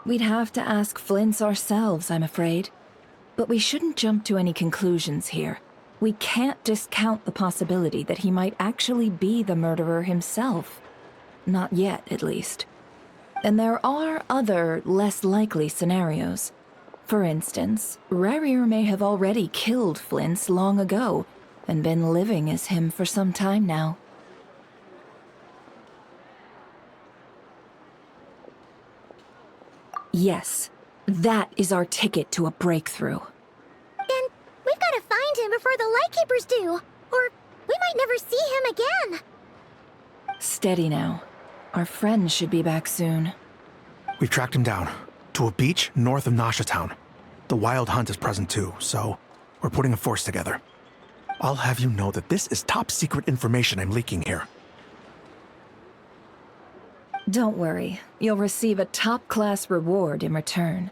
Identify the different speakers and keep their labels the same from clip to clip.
Speaker 1: We'd have to ask Flint's ourselves, I'm afraid. But we shouldn't jump to any conclusions here. We can't discount the possibility that he might actually be the murderer himself. Not yet, at least. And there are other, less likely scenarios. For instance, Rarier may have already killed Flint's long ago, and been living as him for some time now. Yes, that is our ticket to a breakthrough.
Speaker 2: Then we've got to find him before the Lightkeepers do, or we might never see him again.
Speaker 1: Steady now. Our friend should be back soon.
Speaker 3: We've tracked him down, to a beach north of Nasha Town. The Wild Hunt is present too, so we're putting a force together. I'll have you know that this is top secret information I'm leaking here.
Speaker 1: Don't worry, you'll receive a top-class reward in return.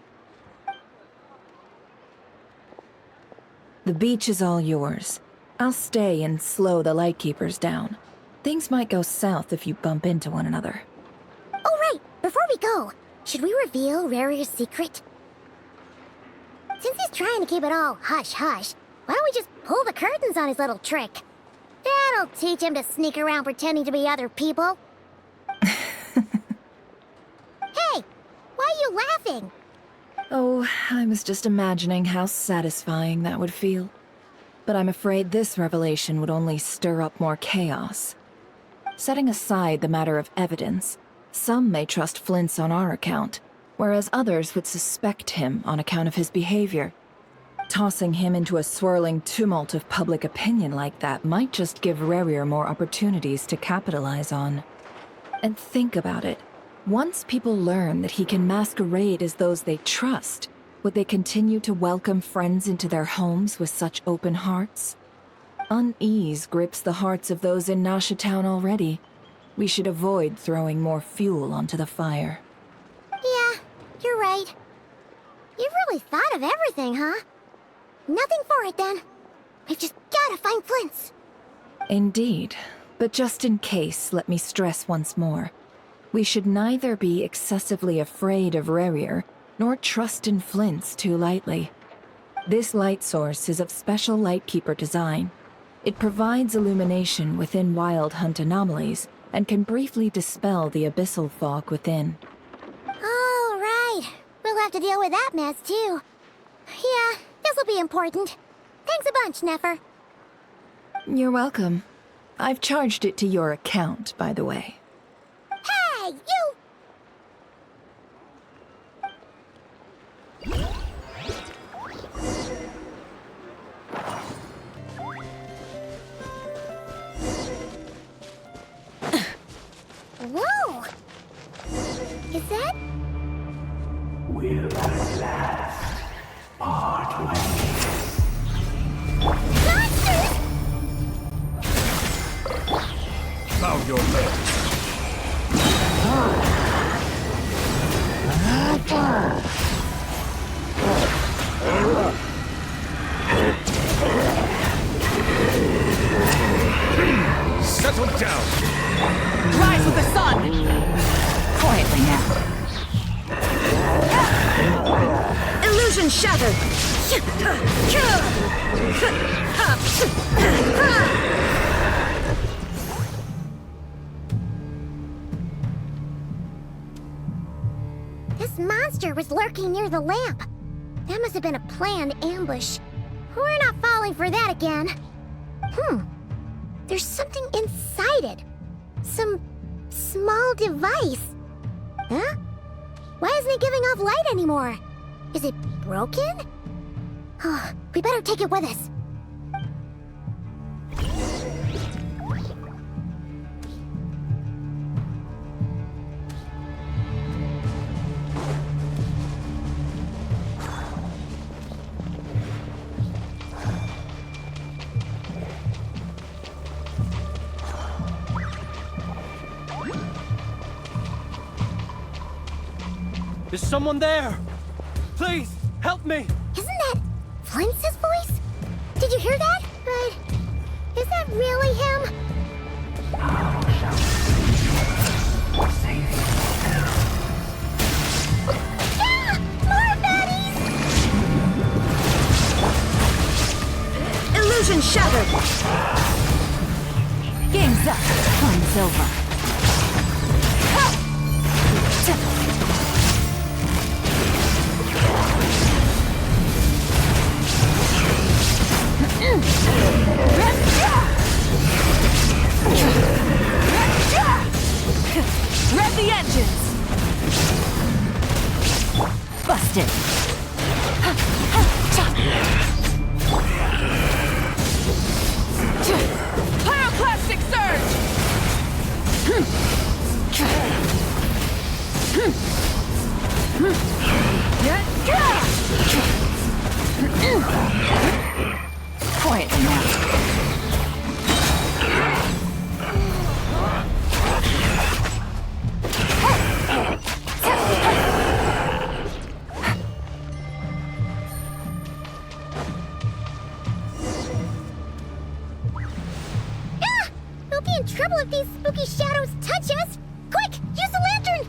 Speaker 1: The beach is all yours. I'll stay and slow the Lightkeepers down. Things might go south if you bump into one another.
Speaker 2: Oh right, before we go, should we reveal Rarier's secret? Since he's trying to keep it all hush-hush, why don't we just pull the curtains on his little trick? That'll teach him to sneak around pretending to be other people. Hey, why are you laughing?
Speaker 1: Oh, I was just imagining how satisfying that would feel. But I'm afraid this revelation would only stir up more chaos. Setting aside the matter of evidence, some may trust Flint's on our account, whereas others would suspect him on account of his behavior. Tossing him into a swirling tumult of public opinion like that might just give Rarier more opportunities to capitalize on. And think about it. Once people learn that he can masquerade as those they trust, would they continue to welcome friends into their homes with such open hearts? Unease grips the hearts of those in Nasha Town already. We should avoid throwing more fuel onto the fire.
Speaker 2: Yeah, you're right. You've really thought of everything, huh? Nothing for it, then. We've just gotta find Flint's.
Speaker 1: Indeed. But just in case, let me stress once more. We should neither be excessively afraid of Rarier, nor trust in Flint's too lightly. This light source is of special Lightkeeper design. It provides illumination within Wild Hunt anomalies, and can briefly dispel the abyssal fog within.
Speaker 2: Oh, right. We'll have to deal with that mess, too. Yeah, this'll be important. Thanks a bunch, Nefer.
Speaker 1: You're welcome. I've charged it to your account, by the way.
Speaker 2: Hey, you! Whoa! Is that...
Speaker 4: Will at last part ways.
Speaker 2: monsters?
Speaker 5: Bow your legs. Settle down.
Speaker 6: Rise with the sun! Quietly now. Illusion shattered!
Speaker 2: This monster was lurking near the lamp. That must have been a planned ambush. We're not falling for that again. There's something inside it. Some small device. Huh? Why isn't it giving off light anymore? Is it broken? Oh, we better take it with us.
Speaker 5: Is someone there? Please, help me!
Speaker 2: Isn't that Flint's voice? Did you hear that? But is that really him?
Speaker 4: How shall we save yourself?
Speaker 6: silver. Rev the engines! Busted! Pyroclastic surge! Quietly now.
Speaker 2: We'll be in trouble if these spooky shadows touch us! Quick, use the lantern!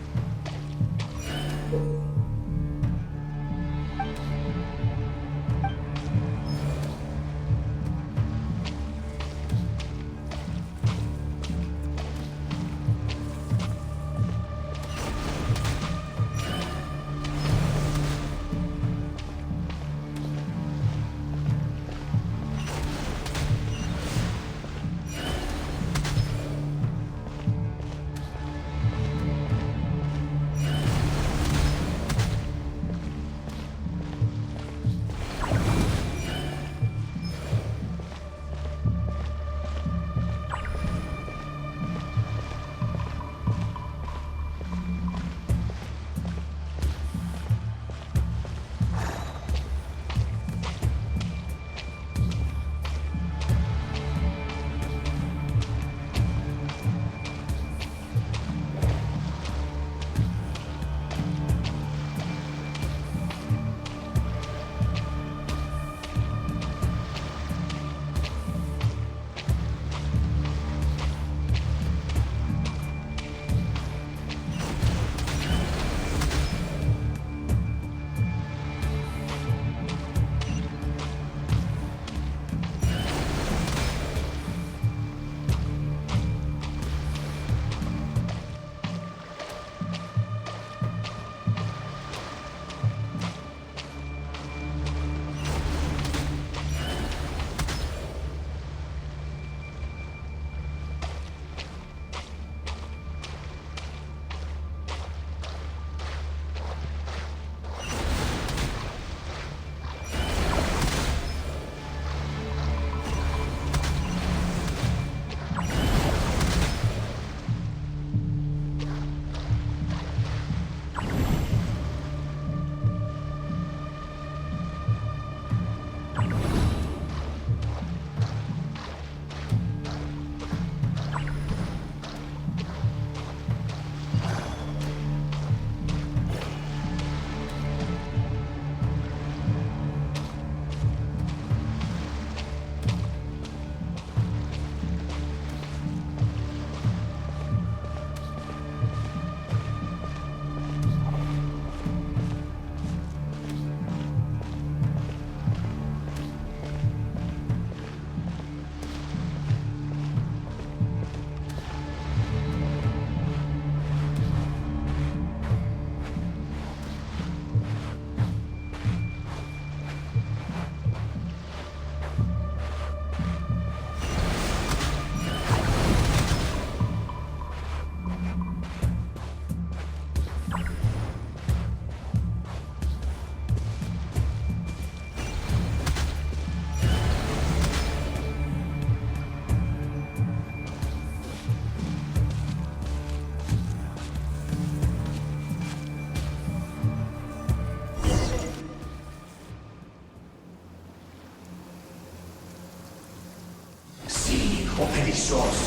Speaker 4: Operissos.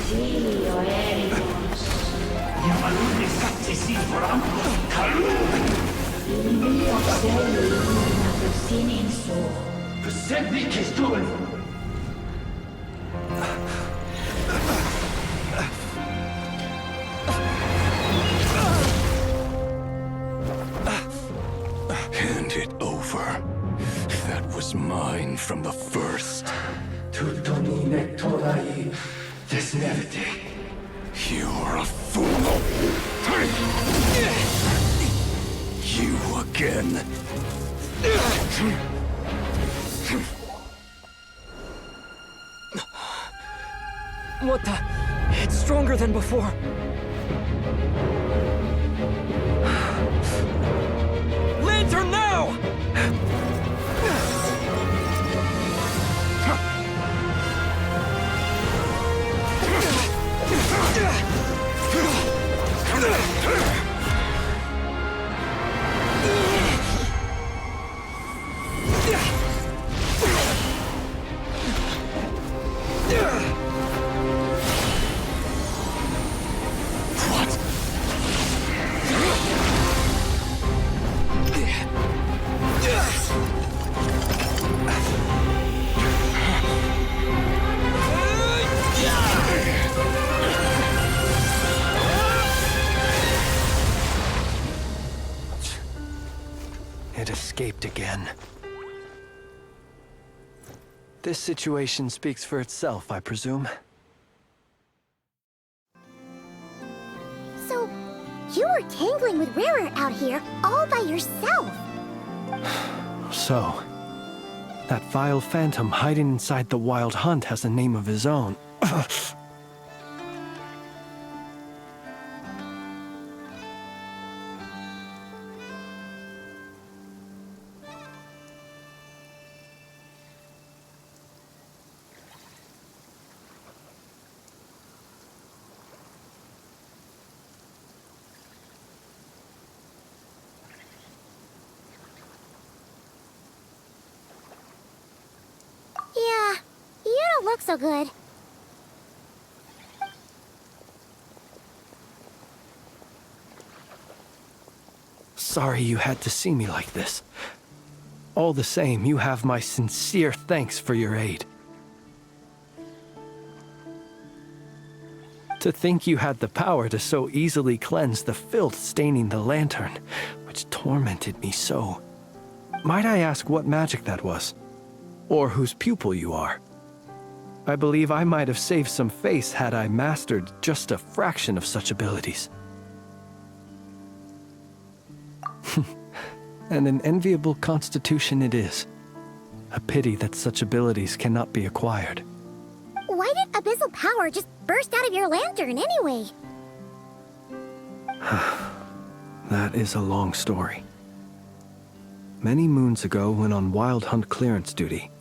Speaker 4: Filio Ericos. Yamalune Sattesi Foramus Kalun. Ilmio Selli Sinin So. Besendik is doing.
Speaker 7: Hand it over. That was mine from the first.
Speaker 4: Tutoni Nectorai. This never
Speaker 7: You're a fool. You again.
Speaker 5: What the? It's stronger than before. Lantern now! It escaped again. This situation speaks for itself, I presume.
Speaker 2: So, you were tangling with Rarer out here all by yourself.
Speaker 5: So, that vile phantom hiding inside the Wild Hunt has a name of his own.
Speaker 2: Yeah, you don't look so good.
Speaker 5: Sorry you had to see me like this. All the same, you have my sincere thanks for your aid. To think you had the power to so easily cleanse the filth staining the lantern, which tormented me so. Might I ask what magic that was? Or whose pupil you are? I believe I might have saved some face had I mastered just a fraction of such abilities. And an enviable constitution it is. A pity that such abilities cannot be acquired.
Speaker 2: Why did abyssal power just burst out of your lantern anyway?
Speaker 5: That is a long story. Many moons ago, when on Wild Hunt clearance duty,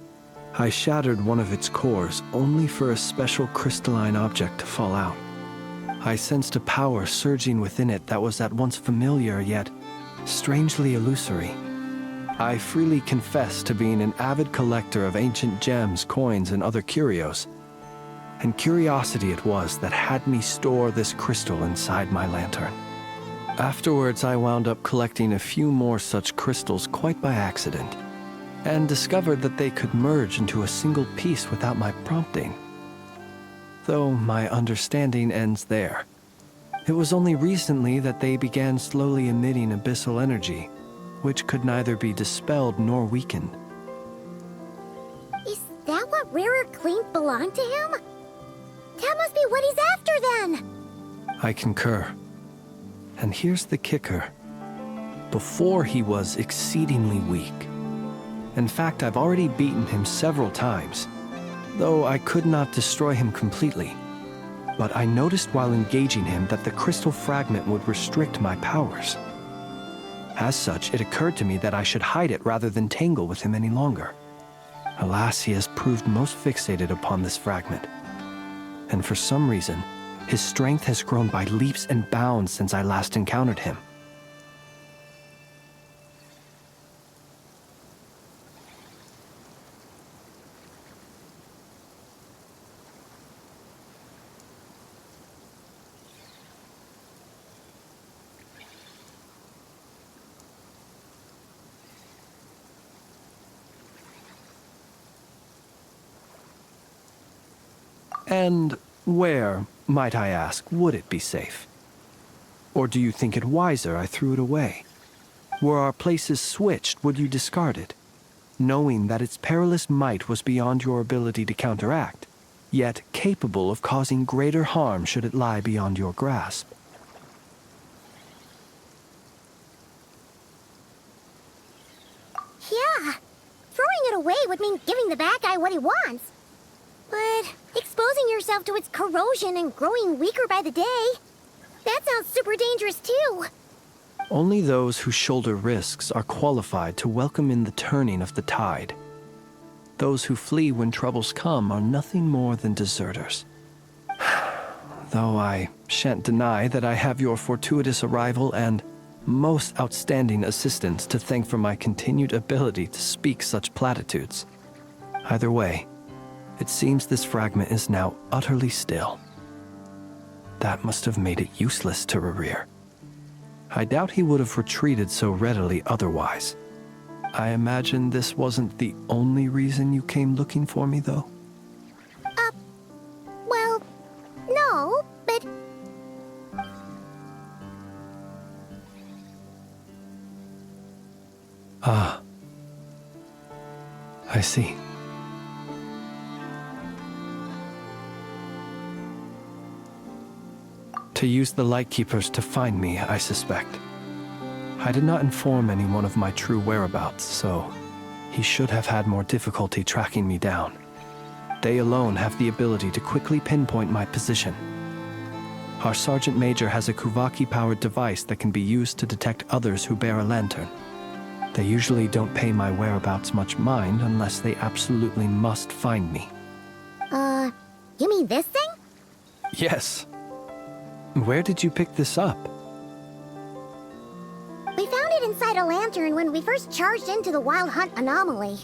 Speaker 5: I shattered one of its cores only for a special crystalline object to fall out. I sensed a power surging within it that was at once familiar yet strangely illusory. I freely confess to being an avid collector of ancient gems, coins, and other curios. And curiosity it was that had me store this crystal inside my lantern. Afterwards, I wound up collecting a few more such crystals quite by accident, and discovered that they could merge into a single piece without my prompting. Though my understanding ends there. It was only recently that they began slowly emitting abyssal energy, which could neither be dispelled nor weakened.
Speaker 2: Is that what Rarer claimed belonged to him? That must be what he's after then!
Speaker 5: I concur. And here's the kicker. Before he was exceedingly weak. In fact, I've already beaten him several times, though I could not destroy him completely. But I noticed while engaging him that the crystal fragment would restrict my powers. As such, it occurred to me that I should hide it rather than tangle with him any longer. Alas, he has proved most fixated upon this fragment. And for some reason, his strength has grown by leaps and bounds since I last encountered him. And where, might I ask, would it be safe? Or do you think it wiser I threw it away? Were our places switched, would you discard it, knowing that its perilous might was beyond your ability to counteract? yet capable of causing greater harm should it lie beyond your grasp.
Speaker 2: Yeah, throwing it away would mean giving the bad guy what he wants. But exposing yourself to its corrosion and growing weaker by the day, that sounds super dangerous too.
Speaker 5: Only those who shoulder risks are qualified to welcome in the turning of the tide. Those who flee when troubles come are nothing more than deserters. Though I shan't deny that I have your fortuitous arrival and most outstanding assistance to thank for my continued ability to speak such platitudes. Either way, it seems this fragment is now utterly still. That must have made it useless to Rerir. I doubt he would have retreated so readily otherwise. I imagine this wasn't the only reason you came looking for me, though?
Speaker 2: Well, no, but...
Speaker 5: Ah. I see. To use the Lightkeepers to find me, I suspect. I did not inform anyone of my true whereabouts, so he should have had more difficulty tracking me down. They alone have the ability to quickly pinpoint my position. Our Sergeant Major has a Kuvaki-powered device that can be used to detect others who bear a lantern. They usually don't pay my whereabouts much mind unless they absolutely must find me.
Speaker 2: You mean this thing?
Speaker 5: Yes. Where did you pick this up?
Speaker 2: We found it inside a lantern when we first charged into the Wild Hunt anomaly.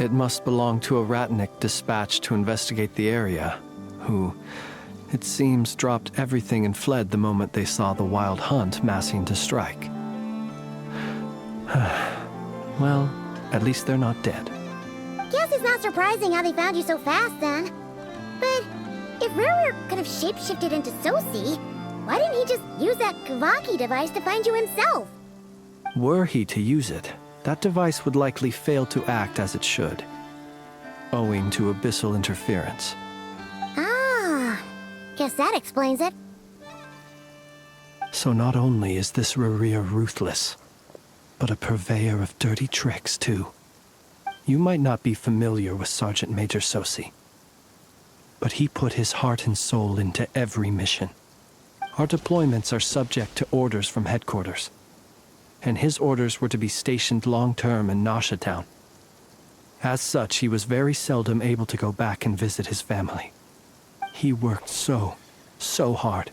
Speaker 5: It must belong to a Ratnik dispatched to investigate the area, who, it seems, dropped everything and fled the moment they saw the Wild Hunt massing to strike. Well, at least they're not dead.
Speaker 2: Guess it's not surprising how they found you so fast then. But if Rerir could have shapeshifted into Sosi, why didn't he just use that Kavaki device to find you himself?
Speaker 5: Were he to use it, that device would likely fail to act as it should, owing to abyssal interference.
Speaker 2: Ah, guess that explains it.
Speaker 5: So not only is this Rerir ruthless, but a purveyor of dirty tricks, too. You might not be familiar with Sergeant Major Sosi, but he put his heart and soul into every mission. Our deployments are subject to orders from headquarters, and his orders were to be stationed long-term in Nasha Town. As such, he was very seldom able to go back and visit his family. He worked so hard,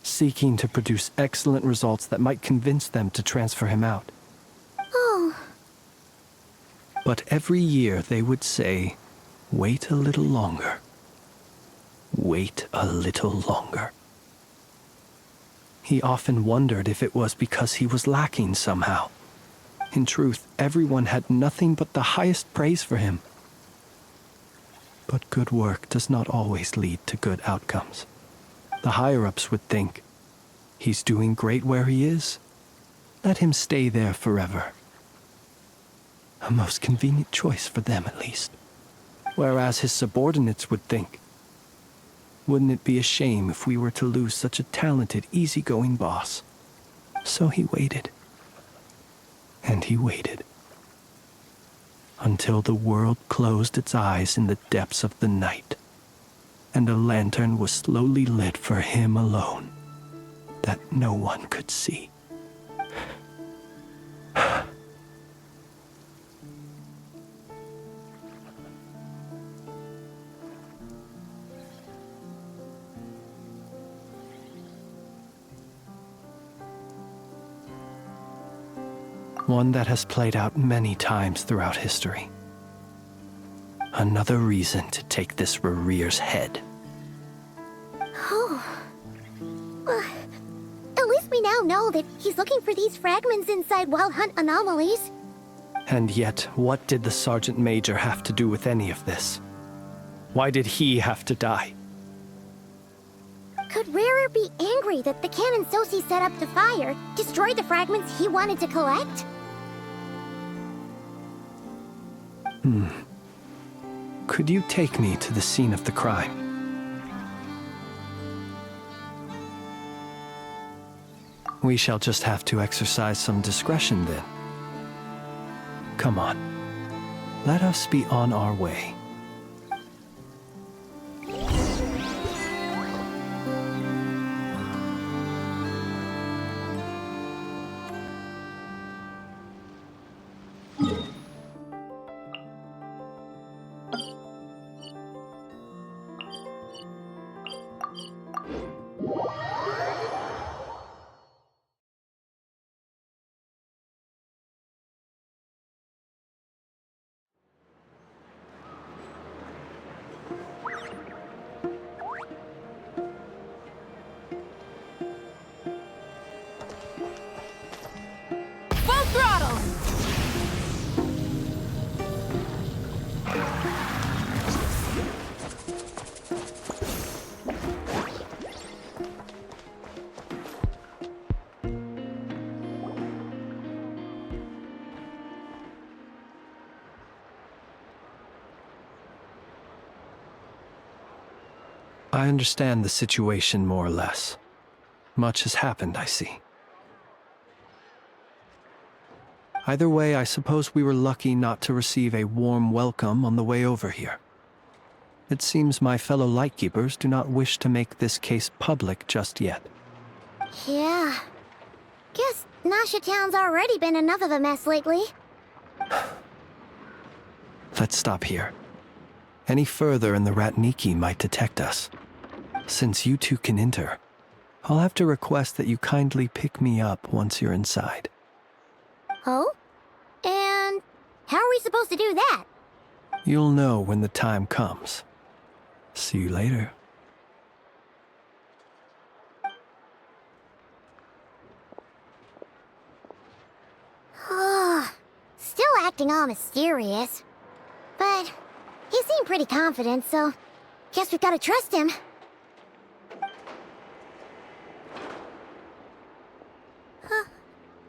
Speaker 5: seeking to produce excellent results that might convince them to transfer him out.
Speaker 2: Oh.
Speaker 5: But every year they would say, "Wait a little longer. Wait a little longer." He often wondered if it was because he was lacking somehow. In truth, everyone had nothing but the highest praise for him. But good work does not always lead to good outcomes. The higher-ups would think, he's doing great where he is. Let him stay there forever. A most convenient choice for them, at least. Whereas his subordinates would think, wouldn't it be a shame if we were to lose such a talented, easygoing boss? So he waited. And he waited. Until the world closed its eyes in the depths of the night, and a lantern was slowly lit for him alone, that no one could see. One that has played out many times throughout history. Another reason to take this Rerir's head.
Speaker 2: Oh. At least we now know that he's looking for these fragments inside Wild Hunt anomalies.
Speaker 5: And yet, what did the Sergeant Major have to do with any of this? Why did he have to die?
Speaker 2: Could Rerir be angry that the cannon Sosi set up to fire destroyed the fragments he wanted to
Speaker 5: Could you take me to the scene of the crime? We shall just have to exercise some discretion then. Come on. Let us be on our way.
Speaker 6: Full throttle!
Speaker 5: I understand the situation more or less. Much has happened, I see. Either way, I suppose we were lucky not to receive a warm welcome on the way over here. It seems my fellow Lightkeepers do not wish to make this case public just yet.
Speaker 2: Yeah. Guess Nasha Town's already been enough of a mess lately.
Speaker 5: Let's stop here. Any further and the Ratniki might detect us. Since you two can enter, I'll have to request that you kindly pick me up once you're inside.
Speaker 2: Oh? And how are we supposed to do that?
Speaker 5: You'll know when the time comes. See you later.
Speaker 2: Still acting all mysterious. But he seemed pretty confident, so guess we've gotta trust him.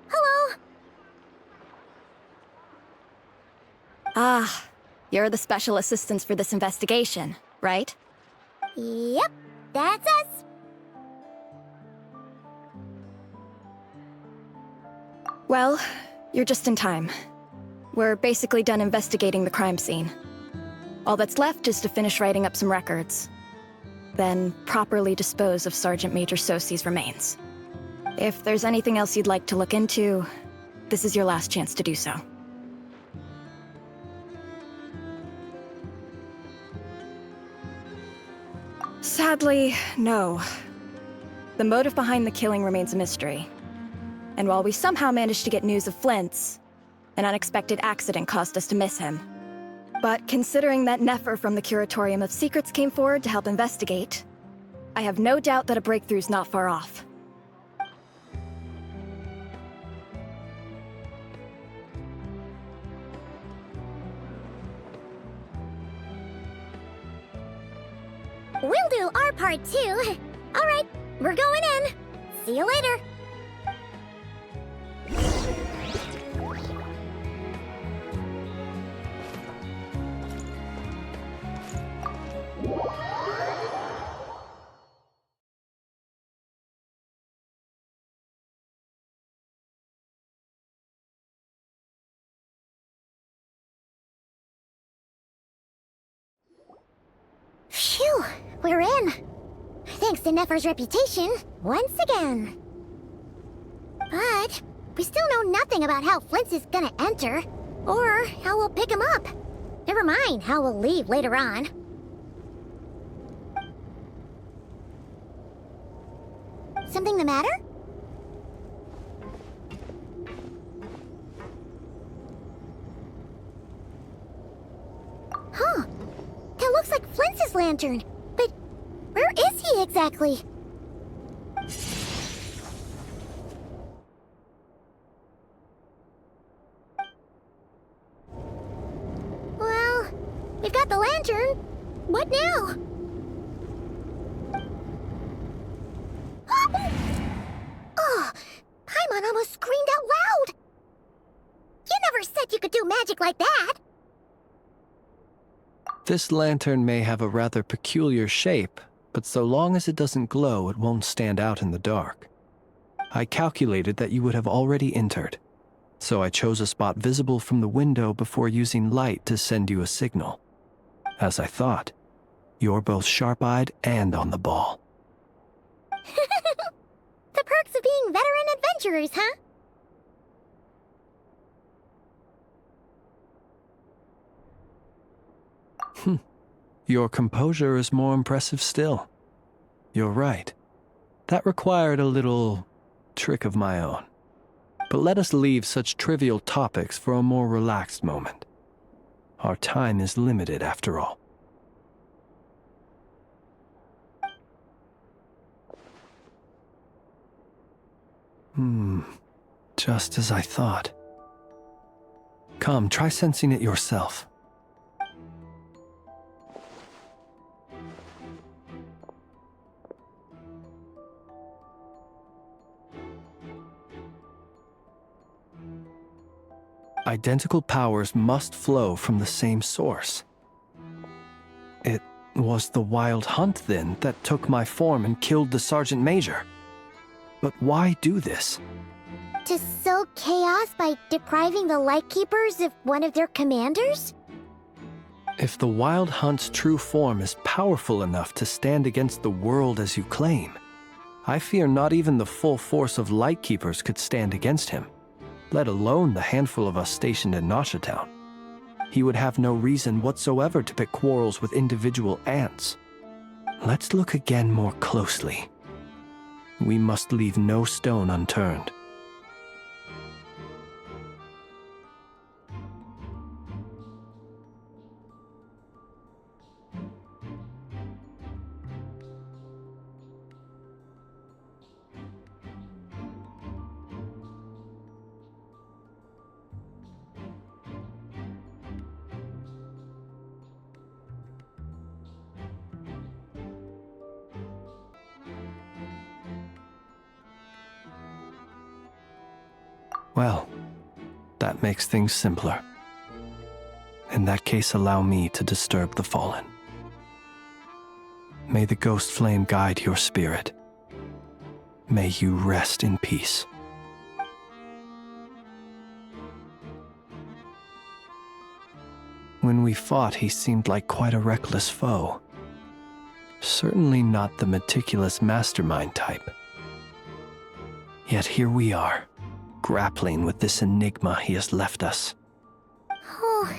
Speaker 2: Hello?
Speaker 8: Ah, you're the special assistants for this investigation, right?
Speaker 2: Yep, that's us.
Speaker 8: Well, you're just in time. We're basically done investigating the crime scene. All that's left is to finish writing up some records. Then properly dispose of Sergeant Major Sosi's remains. If there's anything else you'd like to look into, this is your last chance to do so. Sadly, no. The motive behind the killing remains a mystery. And while we somehow managed to get news of Flint's, an unexpected accident caused us to miss him. But considering that Nefer from the Curatorium of Secrets came forward to help investigate, I have no doubt that a breakthrough's not far off.
Speaker 2: We'll do our part too. All right, we're going in. See you later. Phew, we're in. Thanks to Nefer's reputation, once again. But we still know nothing about how Flint is gonna enter, or how we'll pick him up. Never mind how we'll leave later on. Something the matter? Huh. That looks like Flint's lantern. But where is he exactly? Well, we've got the lantern. What now? Oh, Paimon almost screamed out loud. You never said you could do magic like that.
Speaker 5: This lantern may have a rather peculiar shape, but so long as it doesn't glow, it won't stand out in the dark. I calculated that you would have already entered, so I chose a spot visible from the window before using light to send you a signal. As I thought, you're both sharp-eyed and on the ball.
Speaker 2: The perks of being veteran adventurers, huh?
Speaker 5: Your composure is more impressive still. You're right. That required a little trick of my own. But let us leave such trivial topics for a more relaxed moment. Our time is limited, after all. Just as I thought. Come, try sensing it yourself. Identical powers must flow from the same source. It was the Wild Hunt, then, that took my form and killed the Sergeant Major. But why do this?
Speaker 2: To sow chaos by depriving the Lightkeepers of one of their commanders?
Speaker 5: If the Wild Hunt's true form is powerful enough to stand against the world as you claim, I fear not even the full force of Lightkeepers could stand against him, let alone the handful of us stationed in Nasha Town. He would have no reason whatsoever to pick quarrels with individual ants. Let's look again more closely. We must leave no stone unturned. Well, that makes things simpler. In that case, allow me to disturb the fallen. May the ghost flame guide your spirit. May you rest in peace. When we fought, he seemed like quite a reckless foe. Certainly not the meticulous mastermind type. Yet here we are, grappling with this enigma he has left us.
Speaker 2: Oh,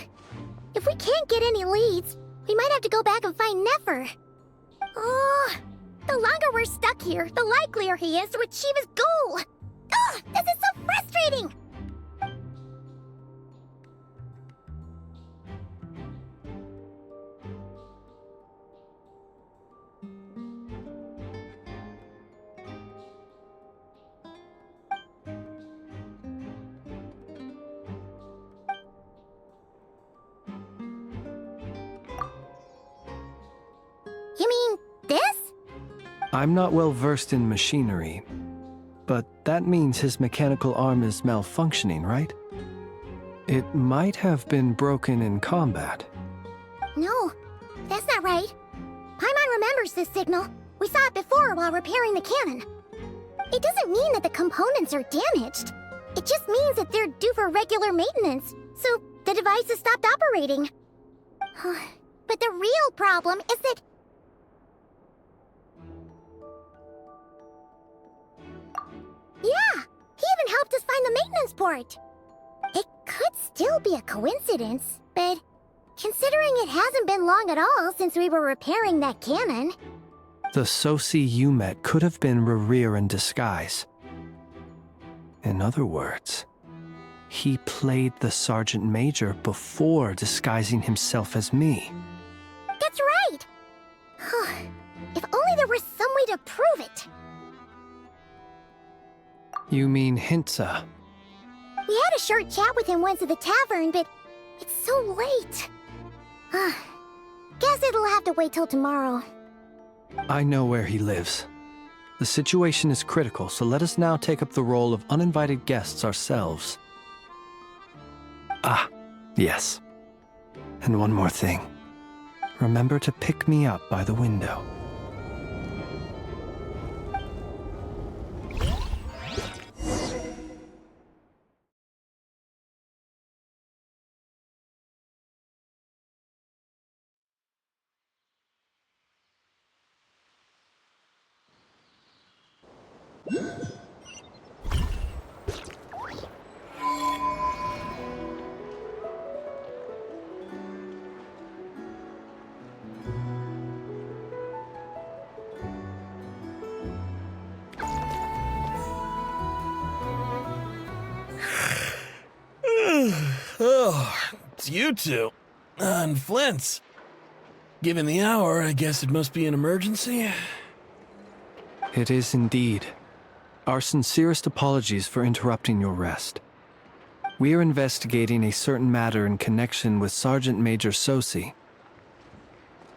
Speaker 2: if we can't get any leads, we might have to go back and find Nefer. Oh, the longer we're stuck here, the likelier he is to achieve his goal. Oh, this is so frustrating! You mean this?
Speaker 5: I'm not well versed in machinery, but that means his mechanical arm is malfunctioning, right? It might have been broken in combat.
Speaker 2: No, that's not right. Paimon remembers this signal. We saw it before while repairing the cannon. It doesn't mean that the components are damaged. It just means that they're due for regular maintenance, so the device has stopped operating. But the real problem is that... Yeah, he even helped us find the maintenance port. It could still be a coincidence, but considering it hasn't been long at all since we were repairing that cannon...
Speaker 5: The Soci you met could have been Rerir in disguise. In other words, he played the Sergeant Major before disguising himself as me.
Speaker 2: That's right! If only there were some way to prove it.
Speaker 5: You mean Hintsa?
Speaker 2: We had a short chat with him once at the tavern, but it's so late. Guess it'll have to wait till tomorrow.
Speaker 5: I know where he lives. The situation is critical, so let us now take up the role of uninvited guests ourselves. Ah, yes. And one more thing. remember to pick me up by the window.
Speaker 9: Oh, it's you two. And Flint's. Given the hour, I guess it must be an emergency.
Speaker 5: It is indeed. Our sincerest apologies for interrupting your rest. We are investigating a certain matter in connection with Sergeant Major Sosi.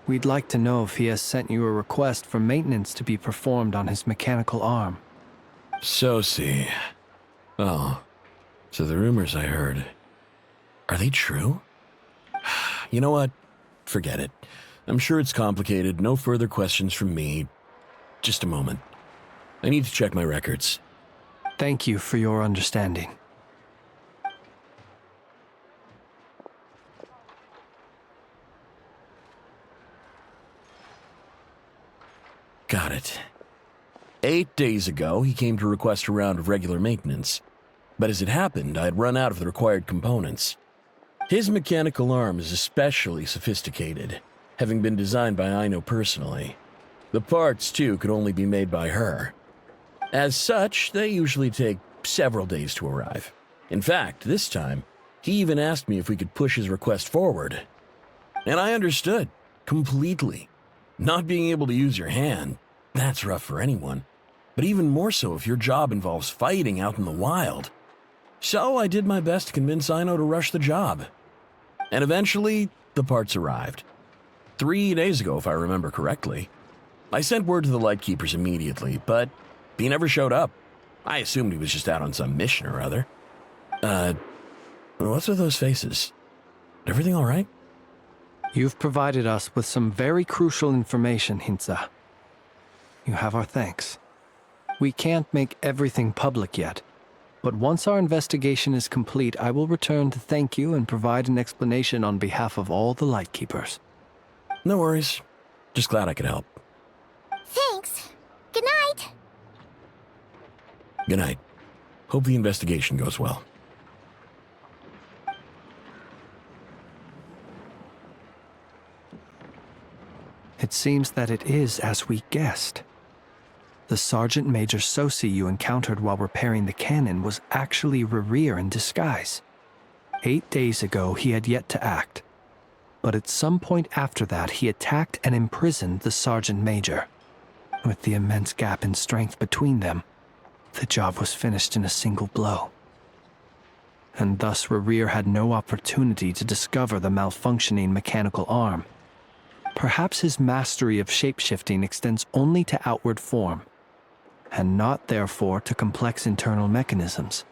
Speaker 5: We'd like to know if he has sent you a request for maintenance to be performed on his mechanical arm.
Speaker 9: Sosi. Oh, so the rumors I heard, are they true? You know what? Forget it. I'm sure it's complicated. No further questions from me. Just a moment. I need to check my records.
Speaker 5: Thank you for your understanding.
Speaker 9: Got it. 8 days ago, he came to request a round of regular maintenance. But as it happened, I had run out of the required components. His mechanical arm is especially sophisticated, having been designed by Aino personally. The parts, too, could only be made by her. As such, they usually take several days to arrive. In fact, this time, he even asked me if we could push his request forward. And I understood, completely. Not being able to use your hand, that's rough for anyone. But even more so if your job involves fighting out in the wild. So I did my best to convince Aino to rush the job. And eventually, the parts arrived. 3 days ago, if I remember correctly. I sent word to the Lightkeepers immediately, but he never showed up. I assumed he was just out on some mission or other. What's with those faces? Everything all right?
Speaker 5: You've provided us with some very crucial information, Hintsa. You have our thanks. We can't make everything public yet, but once our investigation is complete, I will return to thank you and provide an explanation on behalf of all the Lightkeepers.
Speaker 9: No worries. Just glad I could help.
Speaker 2: Thanks. Good night.
Speaker 9: Good night. Hope the investigation goes well.
Speaker 5: It seems that it is as we guessed. The Sergeant Major Sosi you encountered while repairing the cannon was actually Rerir in disguise. 8 days ago, he had yet to act. But at some point after that, he attacked and imprisoned the Sergeant Major. With the immense gap in strength between them, the job was finished in a single blow. And thus Rerir had no opportunity to discover the malfunctioning mechanical arm. Perhaps his mastery of shapeshifting extends only to outward form, and not therefore to complex internal mechanisms.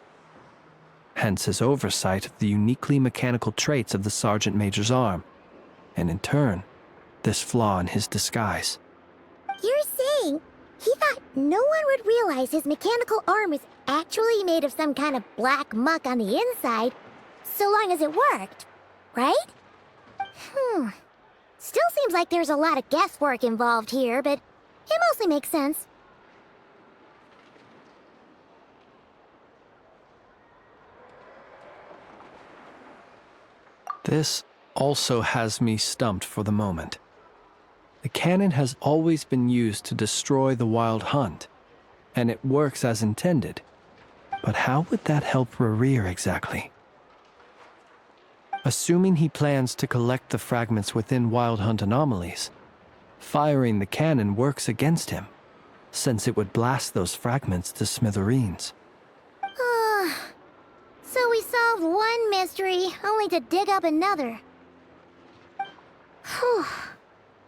Speaker 5: Hence his oversight of the uniquely mechanical traits of the Sergeant Major's arm, and in turn, this flaw in his disguise.
Speaker 2: You're saying he thought no one would realize his mechanical arm is actually made of some kind of black muck on the inside, so long as it worked, right? Still seems like there's a lot of guesswork involved here, but it mostly makes sense.
Speaker 5: This also has me stumped for the moment. The cannon has always been used to destroy the wild hunt, and it works as intended. But how would that help Rerir exactly? Assuming he plans to collect the fragments within wild hunt anomalies, firing the cannon works against him, since it would blast those fragments to smithereens.
Speaker 2: So we solved one mystery, only to dig up another. Whew.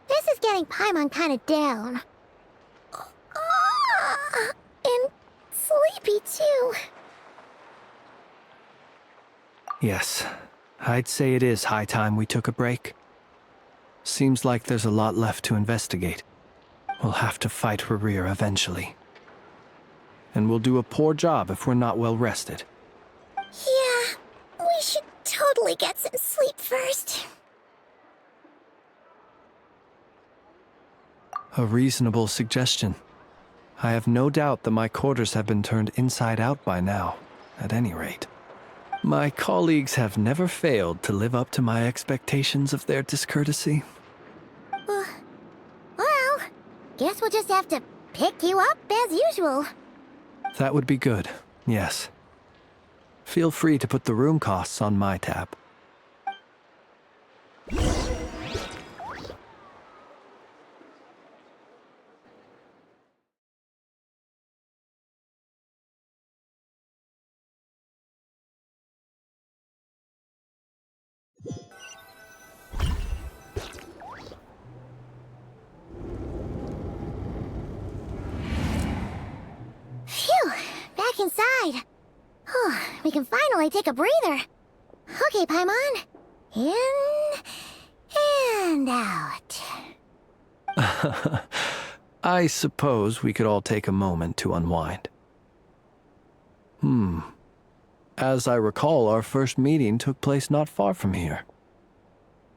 Speaker 2: This is getting Paimon kind of down. And sleepy, too.
Speaker 5: Yes, I'd say it is high time we took a break. Seems like there's a lot left to investigate. We'll have to fight Rerir eventually. And we'll do a poor job if we're not well rested.
Speaker 2: Yeah, we should totally get some sleep first.
Speaker 5: A reasonable suggestion. I have no doubt that my quarters have been turned inside out by now, at any rate. My colleagues have never failed to live up to my expectations of their discourtesy.
Speaker 2: Well, guess we'll just have to pick you up as usual.
Speaker 5: That would be good, yes. Feel free to put the room costs on my tab.
Speaker 2: Phew, back inside. We can finally take a breather. Okay, Paimon. In and out.
Speaker 5: I suppose we could all take a moment to unwind. As I recall, our first meeting took place not far from here.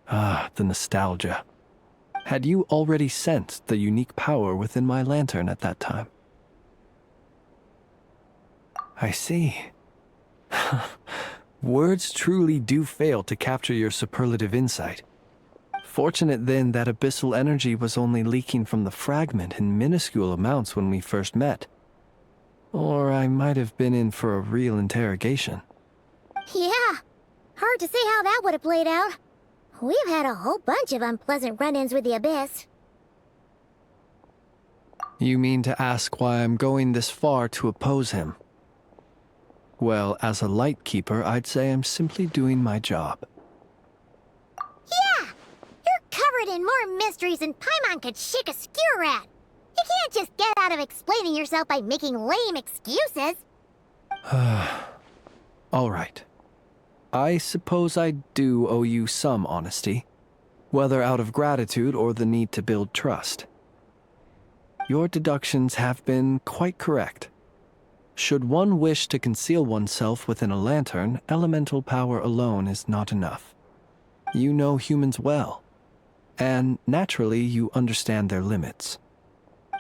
Speaker 5: Ah, the nostalgia. Had you already sensed the unique power within my lantern at that time? I see. Words truly do fail to capture your superlative insight. Fortunate then that abyssal energy was only leaking from the fragment in minuscule amounts when we first met. Or I might have been in for a real interrogation.
Speaker 2: Yeah, hard to say how that would have played out. We've had a whole bunch of unpleasant run-ins with the Abyss.
Speaker 5: You mean to ask why I'm going this far to oppose him? Well, as a light keeper, I'd say I'm simply doing my job.
Speaker 2: Yeah! You're covered in more mysteries than Paimon could shake a skewer at. You can't just get out of explaining yourself by making lame excuses.
Speaker 5: All right. I suppose I do owe you some honesty, whether out of gratitude or the need to build trust. Your deductions have been quite correct. Should one wish to conceal oneself within a lantern, elemental power alone is not enough. You know humans well, and naturally you understand their limits.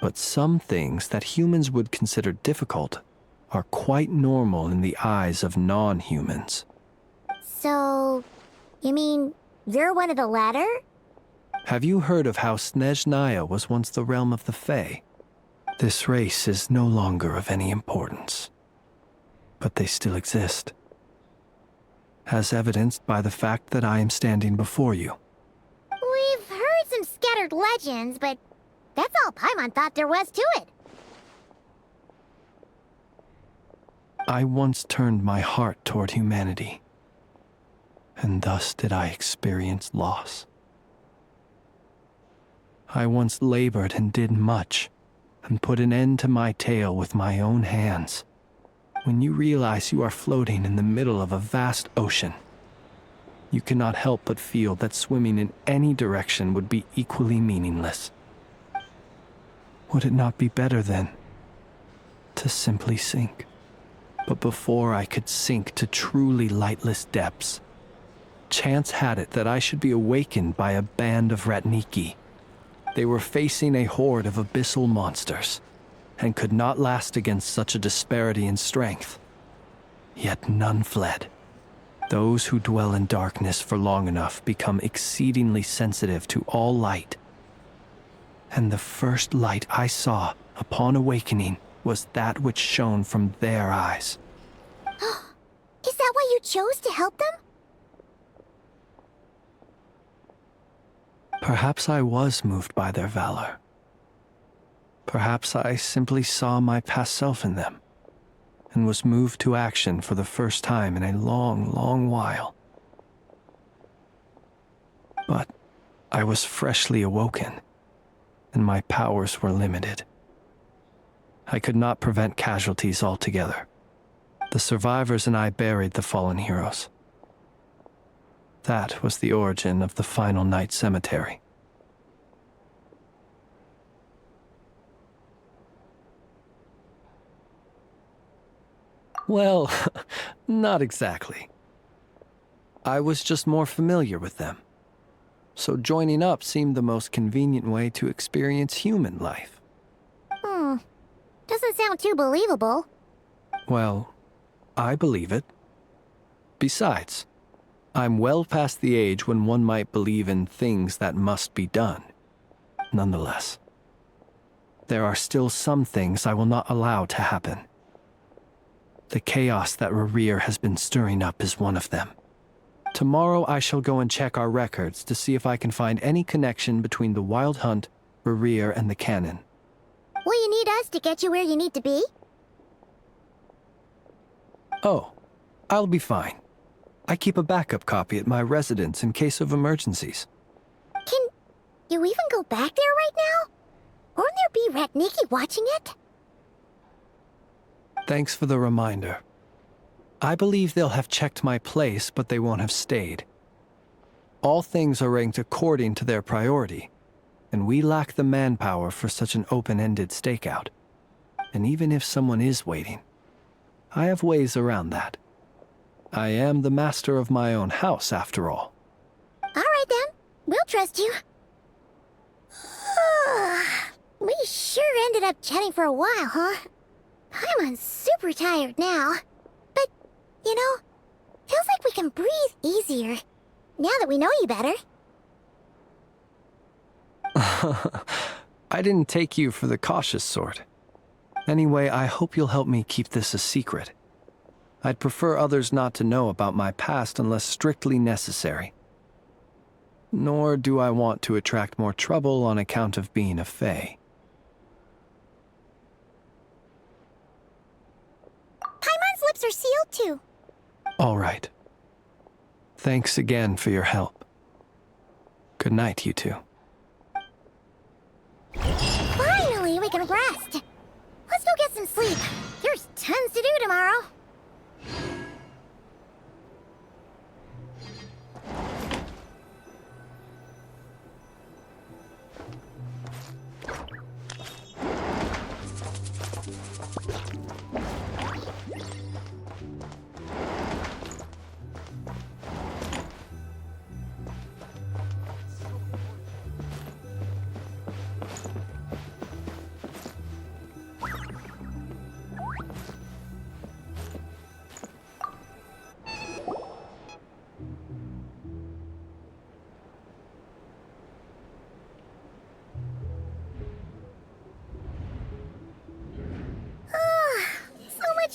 Speaker 5: But some things that humans would consider difficult are quite normal in the eyes of non-humans.
Speaker 2: So, you mean you're one of the latter?
Speaker 5: Have you heard of how Snezhnaya was once the realm of the Fae? This race is no longer of any importance, but they still exist, as evidenced by the fact that I am standing before you.
Speaker 2: We've heard some scattered legends, but that's all Paimon thought there was to it.
Speaker 5: I once turned my heart toward humanity, and thus did I experience loss. I once labored and did much, and put an end to my tale with my own hands. When you realize you are floating in the middle of a vast ocean, you cannot help but feel that swimming in any direction would be equally meaningless. Would it not be better, then, to simply sink? But before I could sink to truly lightless depths, chance had it that I should be awakened by a band of Ratniki. They were facing a horde of abyssal monsters, and could not last against such a disparity in strength. Yet none fled. Those who dwell in darkness for long enough become exceedingly sensitive to all light. And the first light I saw upon awakening was that which shone from their eyes.
Speaker 2: Is that why you chose to help them?
Speaker 5: Perhaps I was moved by their valor. Perhaps I simply saw my past self in them, and was moved to action for the first time in a long, long while. But I was freshly awoken, and my powers were limited. I could not prevent casualties altogether. The survivors and I buried the fallen heroes. That was the origin of the final night cemetery. Well, not exactly. I was just more familiar with them. So joining up seemed the most convenient way to experience human life.
Speaker 2: Doesn't sound too believable.
Speaker 5: Well, I believe it. Besides, I'm well past the age when one might believe in things that must be done. Nonetheless, there are still some things I will not allow to happen. The chaos that Rerir has been stirring up is one of them. Tomorrow I shall go and check our records to see if I can find any connection between the Wild Hunt, Rerir, and the Canon.
Speaker 2: Will you need us to get you where you need to be?
Speaker 5: Oh, I'll be fine. I keep a backup copy at my residence in case of emergencies.
Speaker 2: Can you even go back there right now? Won't there be Ratniki watching it?
Speaker 5: Thanks for the reminder. I believe they'll have checked my place, but they won't have stayed. All things are ranked according to their priority, and we lack the manpower for such an open-ended stakeout. And even if someone is waiting, I have ways around that. I am the master of my own house, after all.
Speaker 2: All right then, we'll trust you. We sure ended up chatting for a while, huh? I'm super tired now. But, you know, feels like we can breathe easier, now that we know you better.
Speaker 5: I didn't take you for the cautious sort. Anyway, I hope you'll help me keep this a secret. I'd prefer others not to know about my past unless strictly necessary. Nor do I want to attract more trouble on account of being a fae.
Speaker 2: Paimon's lips are sealed too.
Speaker 5: All right. Thanks again for your help. Good night, you two.
Speaker 2: Finally, we can rest. Let's go get some sleep. There's tons to do tomorrow.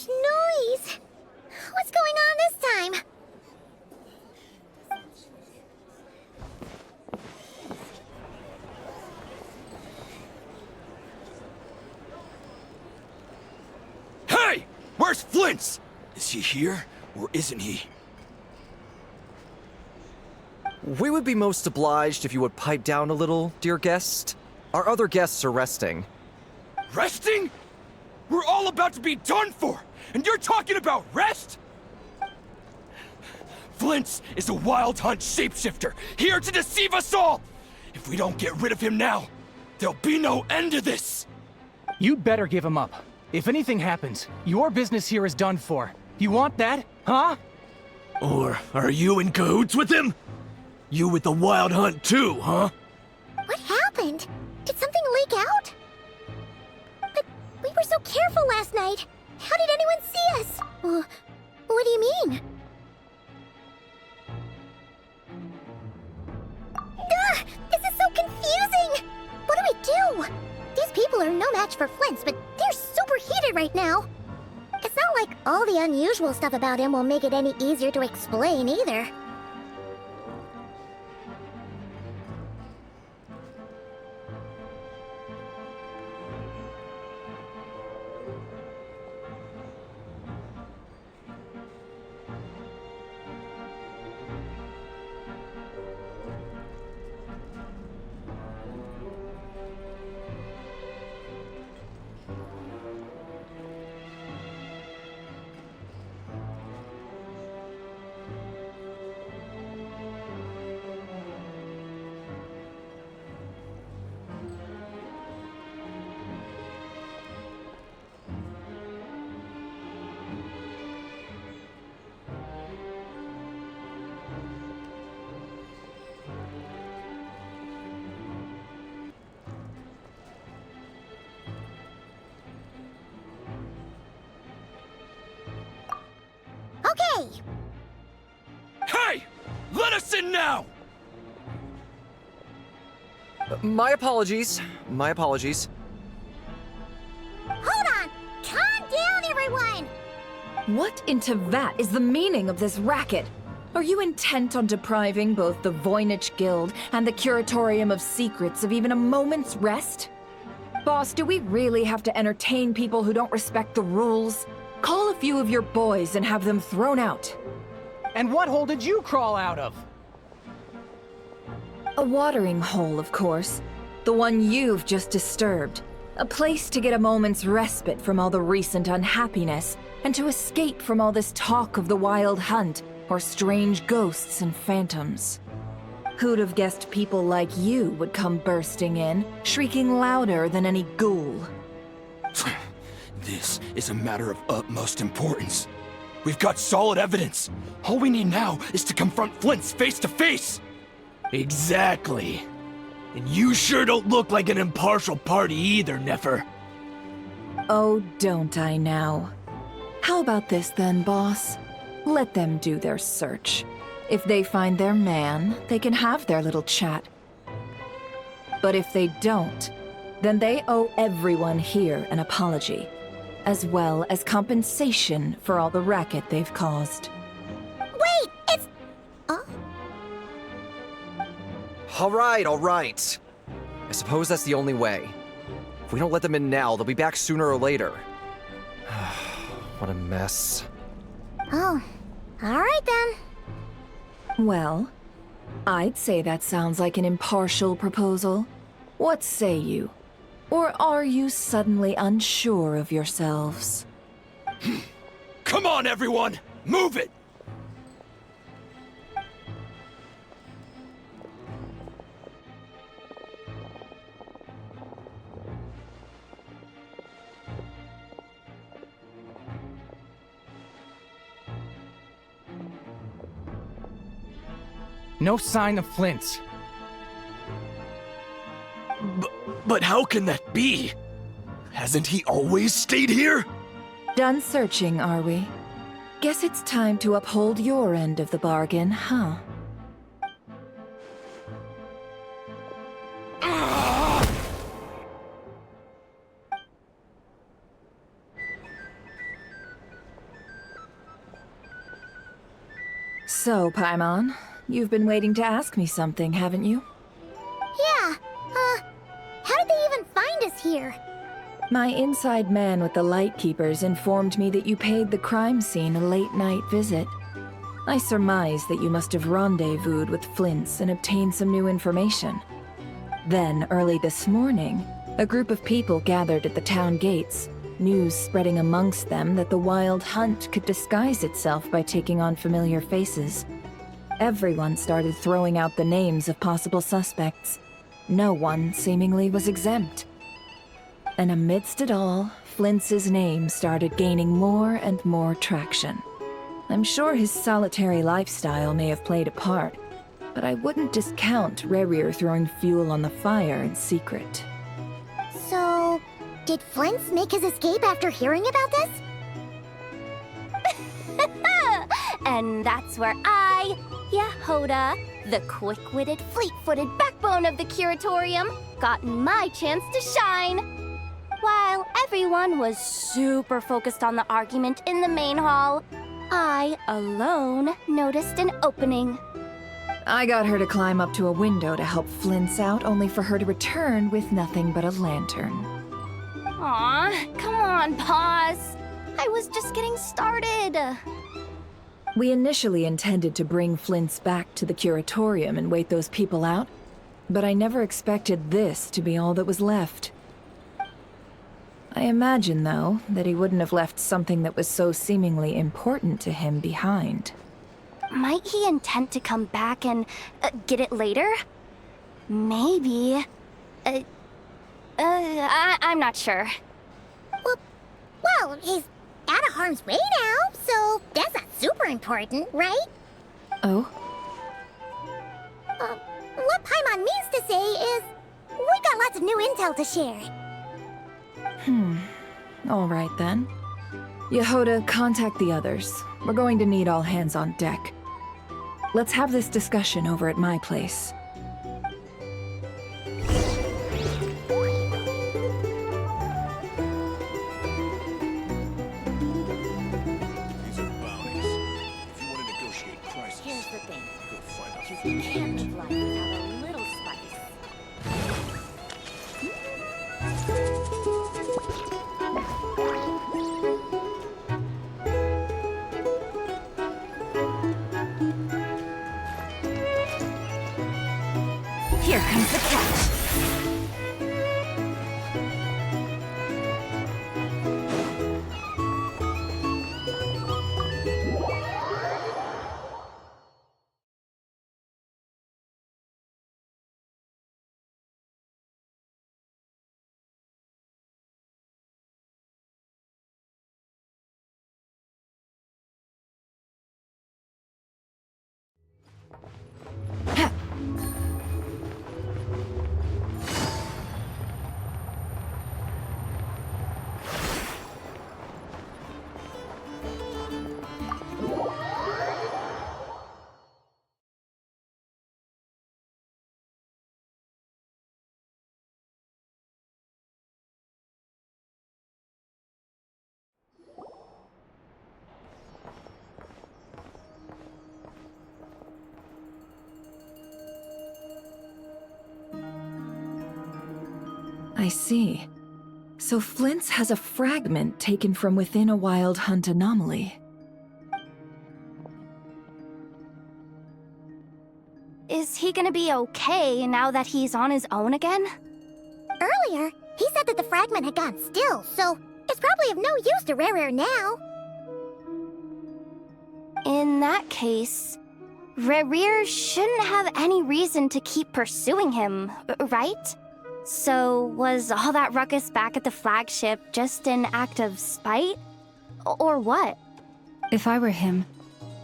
Speaker 2: Noise! What's going on this time?
Speaker 7: Hey! Where's Flint's? Is he here, or isn't he?
Speaker 10: We would be most obliged if you would pipe down a little, dear guest. Our other guests are resting.
Speaker 7: Resting? We're all about to be done for, and you're talking about rest? Flint's is a Wild Hunt shapeshifter, here to deceive us all! If we don't get rid of him now, there'll be no end to this!
Speaker 6: You'd better give him up. If anything happens, your business here is done for. You want that, huh?
Speaker 7: Or are you in cahoots with him? You with the Wild Hunt too, huh?
Speaker 2: What happened? Did something leak out? But we were so careful last night. How did anyone see us? What do you mean? This is so confusing! What do we do? These people are no match for Flint's, but they're super heated right now. It's not like all the unusual stuff about him will make it any easier to explain either.
Speaker 7: Listen now!
Speaker 10: My apologies. My apologies.
Speaker 2: Hold on! Calm down, everyone!
Speaker 1: What in Tevat is the meaning of this racket? Are you intent on depriving both the Voynich Guild and the Curatorium of Secrets of even a moment's rest? Boss, do we really have to entertain people who don't respect the rules? Call a few of your boys and have them thrown out.
Speaker 6: And what hole did you crawl out of?
Speaker 1: A watering hole, of course. The one you've just disturbed. A place to get a moment's respite from all the recent unhappiness, and to escape from all this talk of the wild hunt, or strange ghosts and phantoms. Who'd have guessed people like you would come bursting in, shrieking louder than any ghoul?
Speaker 7: This is a matter of utmost importance. We've got solid evidence. All we need now is to confront Flint's face to face.
Speaker 11: Exactly. And you sure don't look like an impartial party either, Nefer.
Speaker 1: Oh, don't I now? How about this then, boss? Let them do their search. If they find their man, they can have their little chat. But if they don't, then they owe everyone here an apology, as well as compensation for all the racket they've caused.
Speaker 2: Wait, it's...
Speaker 10: All right. I suppose that's the only way. If we don't let them in now, they'll be back sooner or later. What a mess.
Speaker 2: Oh, alright then.
Speaker 1: Well, I'd say that sounds like an impartial proposal. What say you? Or are you suddenly unsure of yourselves?
Speaker 7: Come on, everyone! Move it!
Speaker 6: No sign of Flint's.
Speaker 11: But how can that be? Hasn't he always stayed here?
Speaker 1: Done searching, are we? Guess it's time to uphold your end of the bargain, huh? So, Paimon, you've been waiting to ask me something, haven't you?
Speaker 2: Yeah, how did they even find us here?
Speaker 1: My inside man with the Lightkeepers informed me that you paid the crime scene a late-night visit. I surmise that you must have rendezvoused with Flint's and obtained some new information. Then, early this morning, a group of people gathered at the town gates, news spreading amongst them that the wild hunt could disguise itself by taking on familiar faces. Everyone started throwing out the names of possible suspects. No one, seemingly, was exempt. And amidst it all, Flint's name started gaining more and more traction. I'm sure his solitary lifestyle may have played a part, but I wouldn't discount Rerir throwing fuel on the fire in secret.
Speaker 2: So, did Flint's make his escape after hearing about this?
Speaker 12: And that's where I, Yehoda, the quick-witted, fleet-footed backbone of the Curatorium, got my chance to shine. While everyone was super focused on the argument in the main hall, I alone noticed an opening.
Speaker 1: I got her to climb up to a window to help Flint's out, only for her to return with nothing but a lantern.
Speaker 12: Aw, come on, pause. I was just getting started.
Speaker 1: We initially intended to bring Flint's back to the Curatorium and wait those people out, but I never expected this to be all that was left. I imagine, though, that he wouldn't have left something that was so seemingly important to him behind.
Speaker 12: Might he intend to come back and get it later? Maybe. I'm not sure.
Speaker 2: Well, he's out of harm's way now, so that's not super important, right?
Speaker 1: Oh?
Speaker 2: What Paimon means to say is, we got lots of new intel to share.
Speaker 1: All right then. Yehoda, contact the others. We're going to need all hands on deck. Let's have this discussion over at my place.
Speaker 13: These are bounties. If you want to negotiate prices,
Speaker 2: Here's the thing.
Speaker 13: go find out.
Speaker 2: You can't live life without a little spice.
Speaker 1: Here comes the catch. I see. So Flint's has a fragment taken from within a Wild Hunt anomaly.
Speaker 12: Is he gonna be okay now that he's on his own again?
Speaker 2: Earlier, he said that the fragment had gone still, so it's probably of no use to Rare now.
Speaker 12: In that case, Rare shouldn't have any reason to keep pursuing him, right? So, was all that ruckus back at the flagship just an act of spite? Or what?
Speaker 14: If I were him,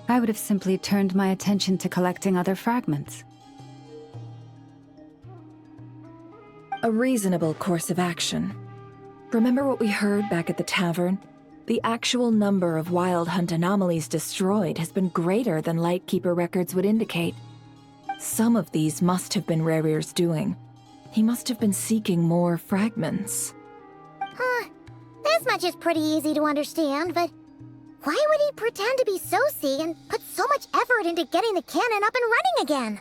Speaker 14: I would have simply turned my attention to collecting other fragments.
Speaker 1: A reasonable course of action. Remember what we heard back at the tavern? The actual number of Wild Hunt anomalies destroyed has been greater than Lightkeeper records would indicate. Some of these must have been Rare's doing. He must have been seeking more fragments.
Speaker 2: Huh. This much is pretty easy to understand, but why would he pretend to be Soci and put so much effort into getting the cannon up and running again?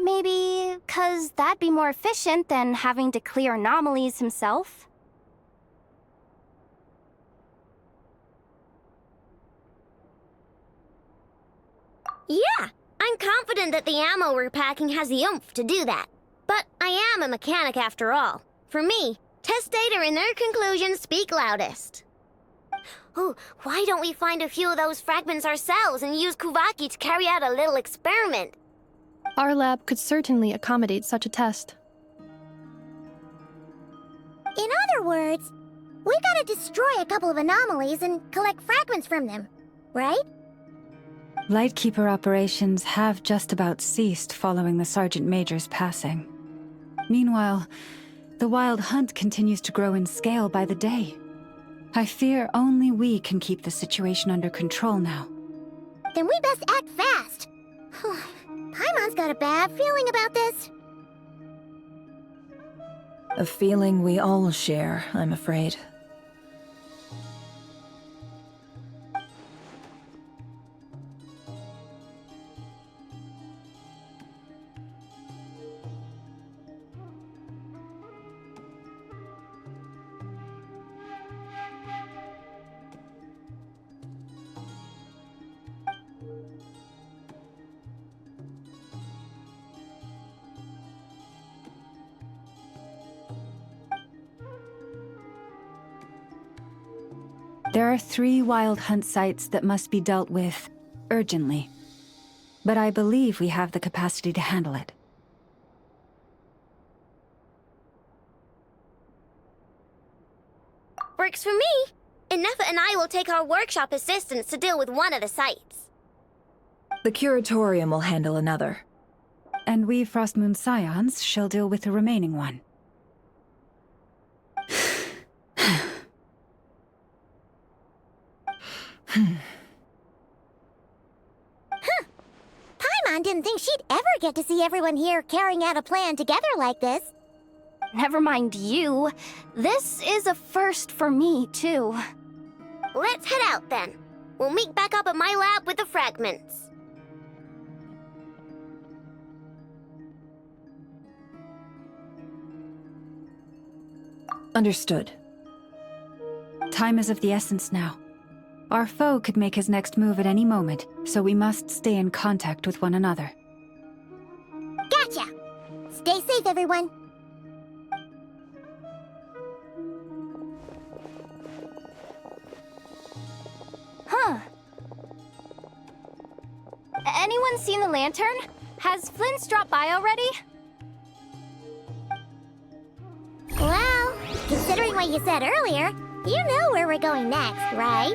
Speaker 12: Maybe 'cause that'd be more efficient than having to clear anomalies himself?
Speaker 2: Yeah, I'm confident that the ammo we're packing has the oomph to do that. But I am a mechanic after all. For me, test data and their conclusions speak loudest. Ooh, why don't we find a few of those fragments ourselves and use Kuvaki to carry out a little experiment?
Speaker 15: Our lab could certainly accommodate such a test.
Speaker 2: In other words, we gotta destroy a couple of anomalies and collect fragments from them, right?
Speaker 14: Lightkeeper operations have just about ceased following the Sergeant Major's passing. Meanwhile, the Wild Hunt continues to grow in scale by the day. I fear only we can keep the situation under control now.
Speaker 2: Then we best act fast. Paimon's got a bad feeling about this.
Speaker 1: A feeling we all share, I'm afraid.
Speaker 14: There are 3 Wild Hunt sites that must be dealt with urgently. But I believe we have the capacity to handle it.
Speaker 2: Works for me. Inefa and I will take our workshop assistants to deal with one of the sites.
Speaker 1: The Curatorium will handle another.
Speaker 14: And we Frostmoon Scions shall deal with the remaining one.
Speaker 2: Katheryne didn't think she'd ever get to see everyone here carrying out a plan together like this.
Speaker 12: Never mind you. This is a first for me, too.
Speaker 2: Let's head out then. We'll meet back up at my lab with the fragments.
Speaker 1: Understood.
Speaker 14: Time is of the essence now. Our foe could make his next move at any moment, so we must stay in contact with one another.
Speaker 2: Gotcha! Stay safe, everyone.
Speaker 12: Huh. Anyone seen the lantern? Has Flint's dropped by already?
Speaker 2: Well, considering what you said earlier, you know where we're going next, right?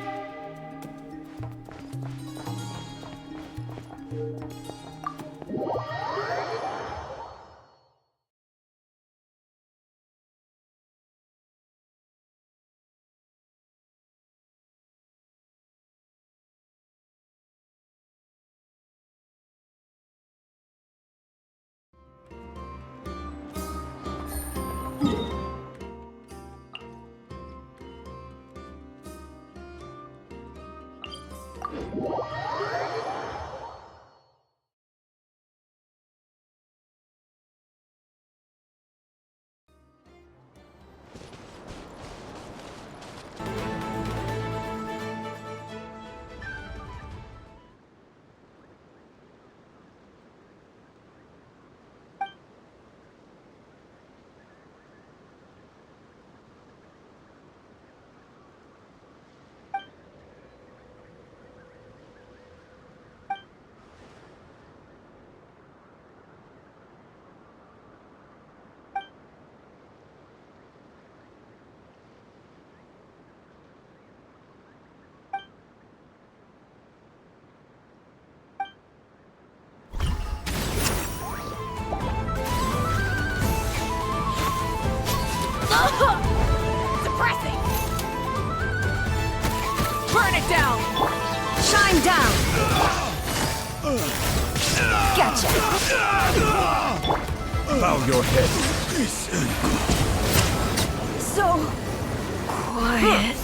Speaker 16: Suppressing! Burn it down! Shine down! Gotcha!
Speaker 7: Bow your head.
Speaker 16: So quiet.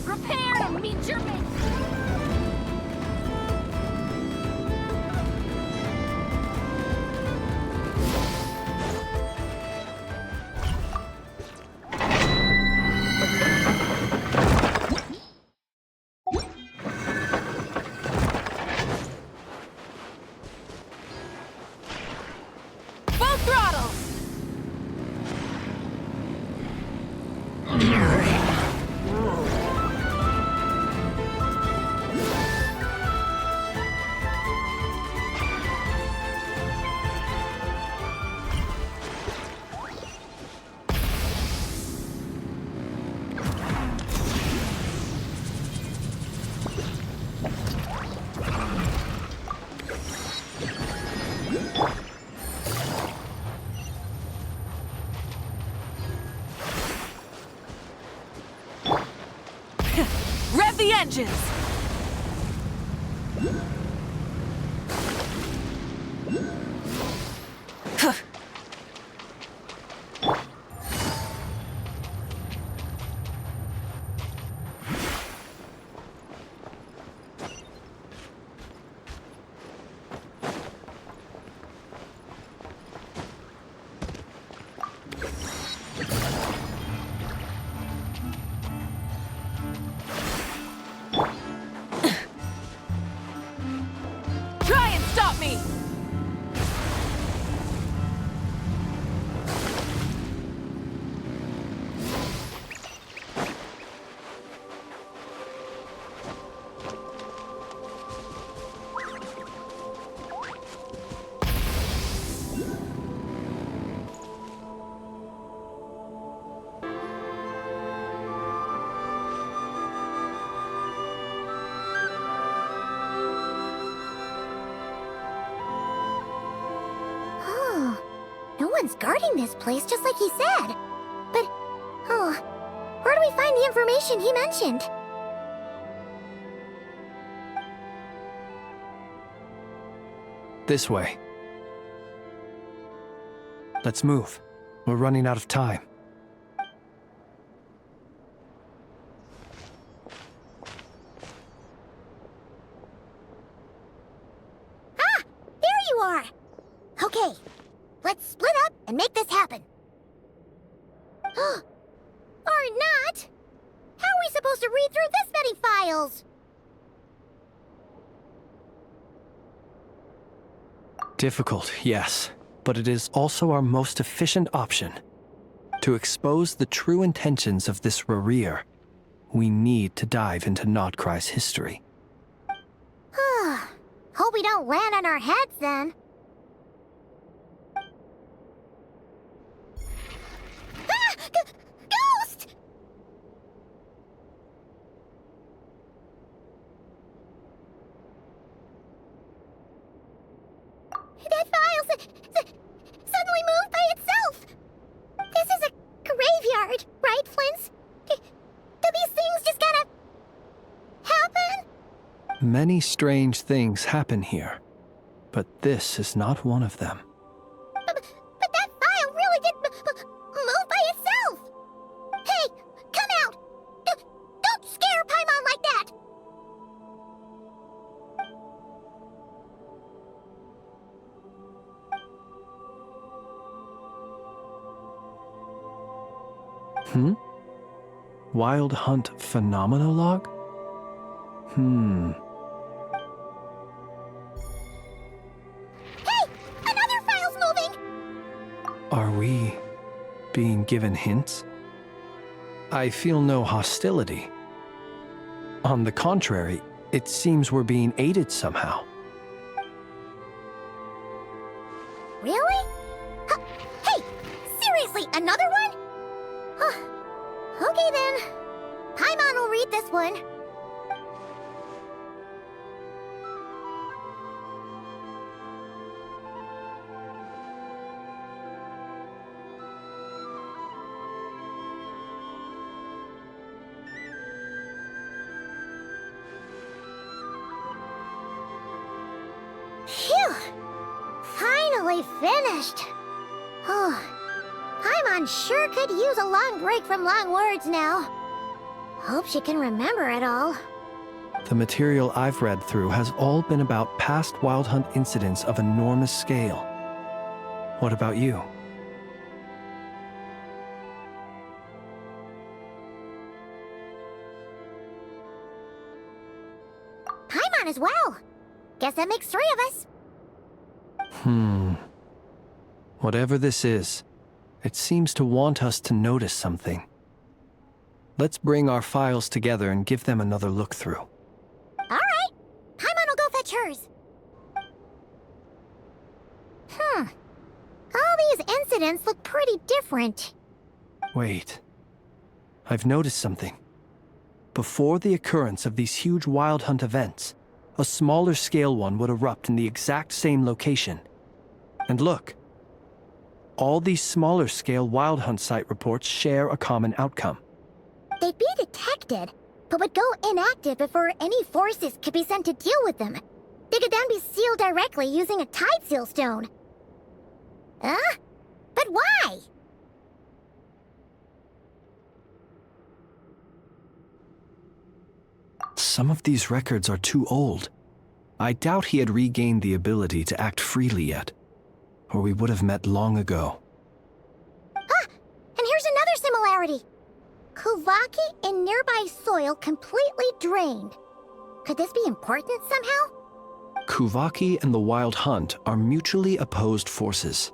Speaker 12: Prepare to meet your mate!
Speaker 16: Full throttle! Rev the engines!
Speaker 2: Someone's guarding this place just like he said. But, oh, where do we find the information he mentioned?
Speaker 5: This way. Let's move. We're running out of time.
Speaker 2: Ah! There you are! Okay, let's split up and make this happen. Or not! How are we supposed to read through this many files?
Speaker 5: Difficult, yes, but it is also our most efficient option. To expose the true intentions of this Rereer, we need to dive into Nord Krai's history.
Speaker 2: Hope we don't land on our heads then. Ah! Ghost! That file suddenly moved by itself. This is a graveyard, right, Flint's? Do these things just kind of happen?
Speaker 5: Many strange things happen here, but this is not one of them.
Speaker 2: But that file really did move by itself! Hey, come out! Don't scare Paimon like that!
Speaker 5: Wild Hunt Phenomenologue?
Speaker 2: Hey! Another file's moving!
Speaker 5: Are we being given hints? I feel no hostility. On the contrary, it seems we're being aided somehow.
Speaker 2: Really? Hey! Seriously, another one? Okay then. Paimon will read this one. Phew! Finally finished! Oh, Paimon sure could use a long break from long words now. Hope she can remember it all.
Speaker 5: The material I've read through has all been about past Wild Hunt incidents of enormous scale. What about you?
Speaker 2: Paimon as well. Guess that makes 3 of us.
Speaker 5: Whatever this is, it seems to want us to notice something. Let's bring our files together and give them another look through.
Speaker 2: Alright. Paimon will go fetch hers. All these incidents look pretty different.
Speaker 5: Wait. I've noticed something. Before the occurrence of these huge Wild Hunt events, a smaller scale one would erupt in the exact same location. And look. All these smaller scale Wild Hunt site reports share a common outcome.
Speaker 2: They'd be detected, but would go inactive before any forces could be sent to deal with them. They could then be sealed directly using a tide seal stone. Huh? But why?
Speaker 5: Some of these records are too old. I doubt he had regained the ability to act freely yet, or we would have met long ago.
Speaker 2: Ah! And here's another similarity. Kuvaki in nearby soil completely drained. Could this be important somehow?
Speaker 5: Kuvaki and the Wild Hunt are mutually opposed forces.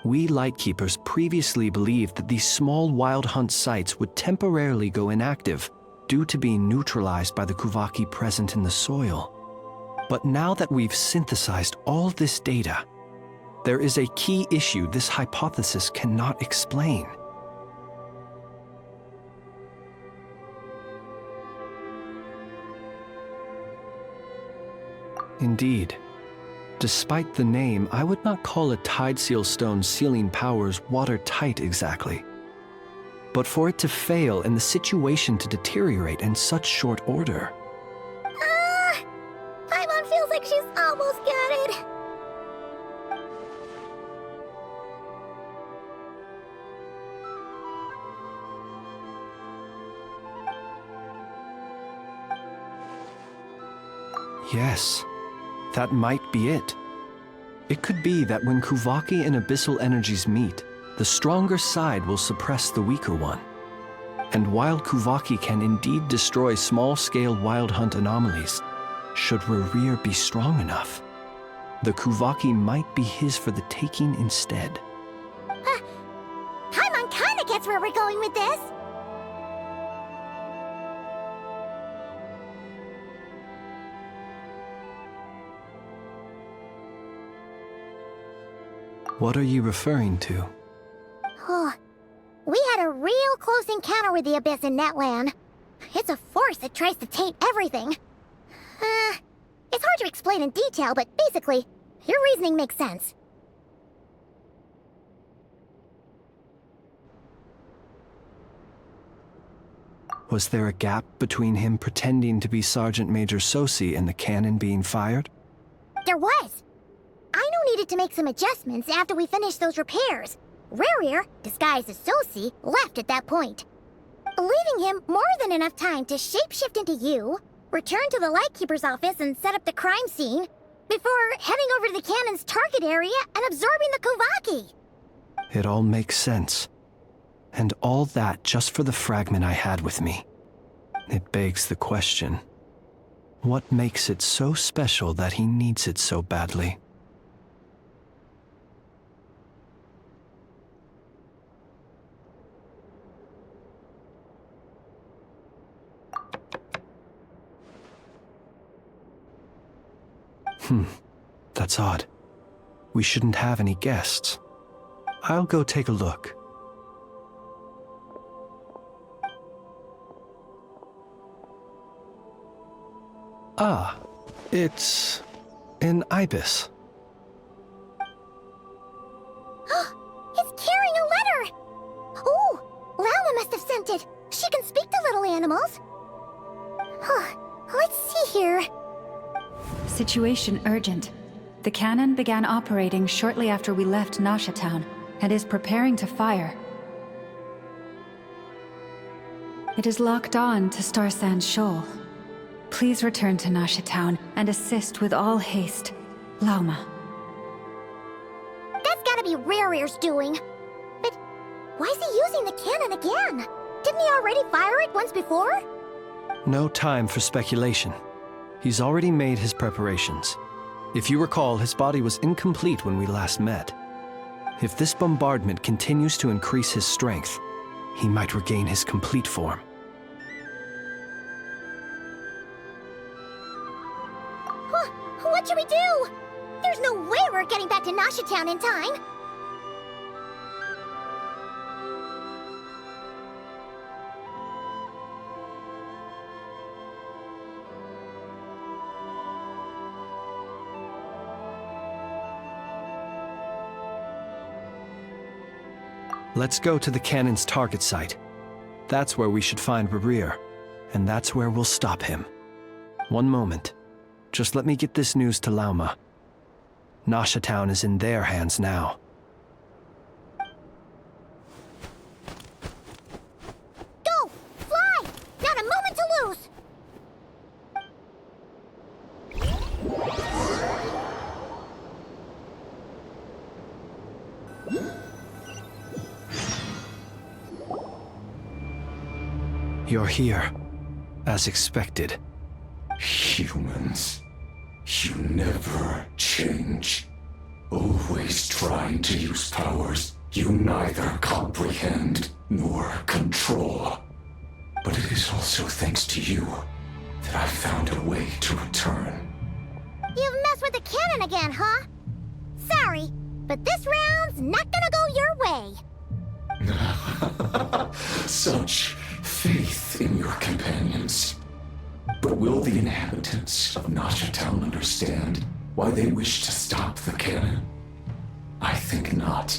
Speaker 5: We Lightkeepers previously believed that these small Wild Hunt sites would temporarily go inactive due to being neutralized by the Kuvaki present in the soil. But now that we've synthesized all this data, there is a key issue this hypothesis cannot explain. Indeed. Despite the name, I would not call a Tide Seal Stone's sealing powers watertight exactly. But for it to fail and the situation to deteriorate in such short order...
Speaker 2: Paimon feels like she's almost got it.
Speaker 5: Yes, that might be it. It could be that when Kuvaki and Abyssal energies meet, the stronger side will suppress the weaker one. And while Kuvaki can indeed destroy small-scale wild hunt anomalies, should Rerir be strong enough, the Kuvaki might be his for the taking instead.
Speaker 2: Paimon kinda gets where we're going with this.
Speaker 5: What are you referring to?
Speaker 2: We had a real close encounter with the Abyss in Netland. It's a force that tries to taint everything. It's hard to explain in detail, but basically, your reasoning makes sense.
Speaker 5: Was there a gap between him pretending to be Sergeant Major Sosi and the cannon being fired?
Speaker 2: There was. Aino needed to make some adjustments after we finished those repairs. Rerir, disguised as Sosi, left at that point, leaving him more than enough time to shapeshift into you, return to the Lightkeeper's office and set up the crime scene, before heading over to the cannon's target area and absorbing the Kuvaki.
Speaker 5: It all makes sense. And all that just for the fragment I had with me. It begs the question, what makes it so special that he needs it so badly? That's odd. We shouldn't have any guests. I'll go take a look. Ah, it's an ibis.
Speaker 2: It's carrying a letter! Oh, Lala must have sent it. She can speak to little animals. Let's see here.
Speaker 14: Situation urgent. The cannon began operating shortly after we left Nasha Town and is preparing to fire. It is locked on to Star Sand Shoal. Please return to Nasha Town and assist with all haste. Lauma.
Speaker 2: That's gotta be Rerir's doing. But why is he using the cannon again? Didn't he already fire it once before?
Speaker 5: No time for speculation. He's already made his preparations. If you recall, his body was incomplete when we last met. If this bombardment continues to increase his strength, he might regain his complete form.
Speaker 2: What should we do? There's no way we're getting back to Nasha Town in time.
Speaker 5: Let's go to the cannon's target site. That's where we should find Rerir, and that's where we'll stop him. One moment. Just let me get this news to Lauma. Nasha Town is in their hands now.
Speaker 2: Go! Fly! Not a moment to lose!
Speaker 5: You're here, as expected.
Speaker 17: Humans, you never change. Always trying to use powers you neither comprehend nor control. But it is also thanks to you that I found a way to return.
Speaker 2: You've messed with the cannon again, huh? Sorry, but this round's not gonna go your way.
Speaker 17: Such faith in your companions. But will the inhabitants of Nasha Town understand Why they wish to stop the cannon? I think not.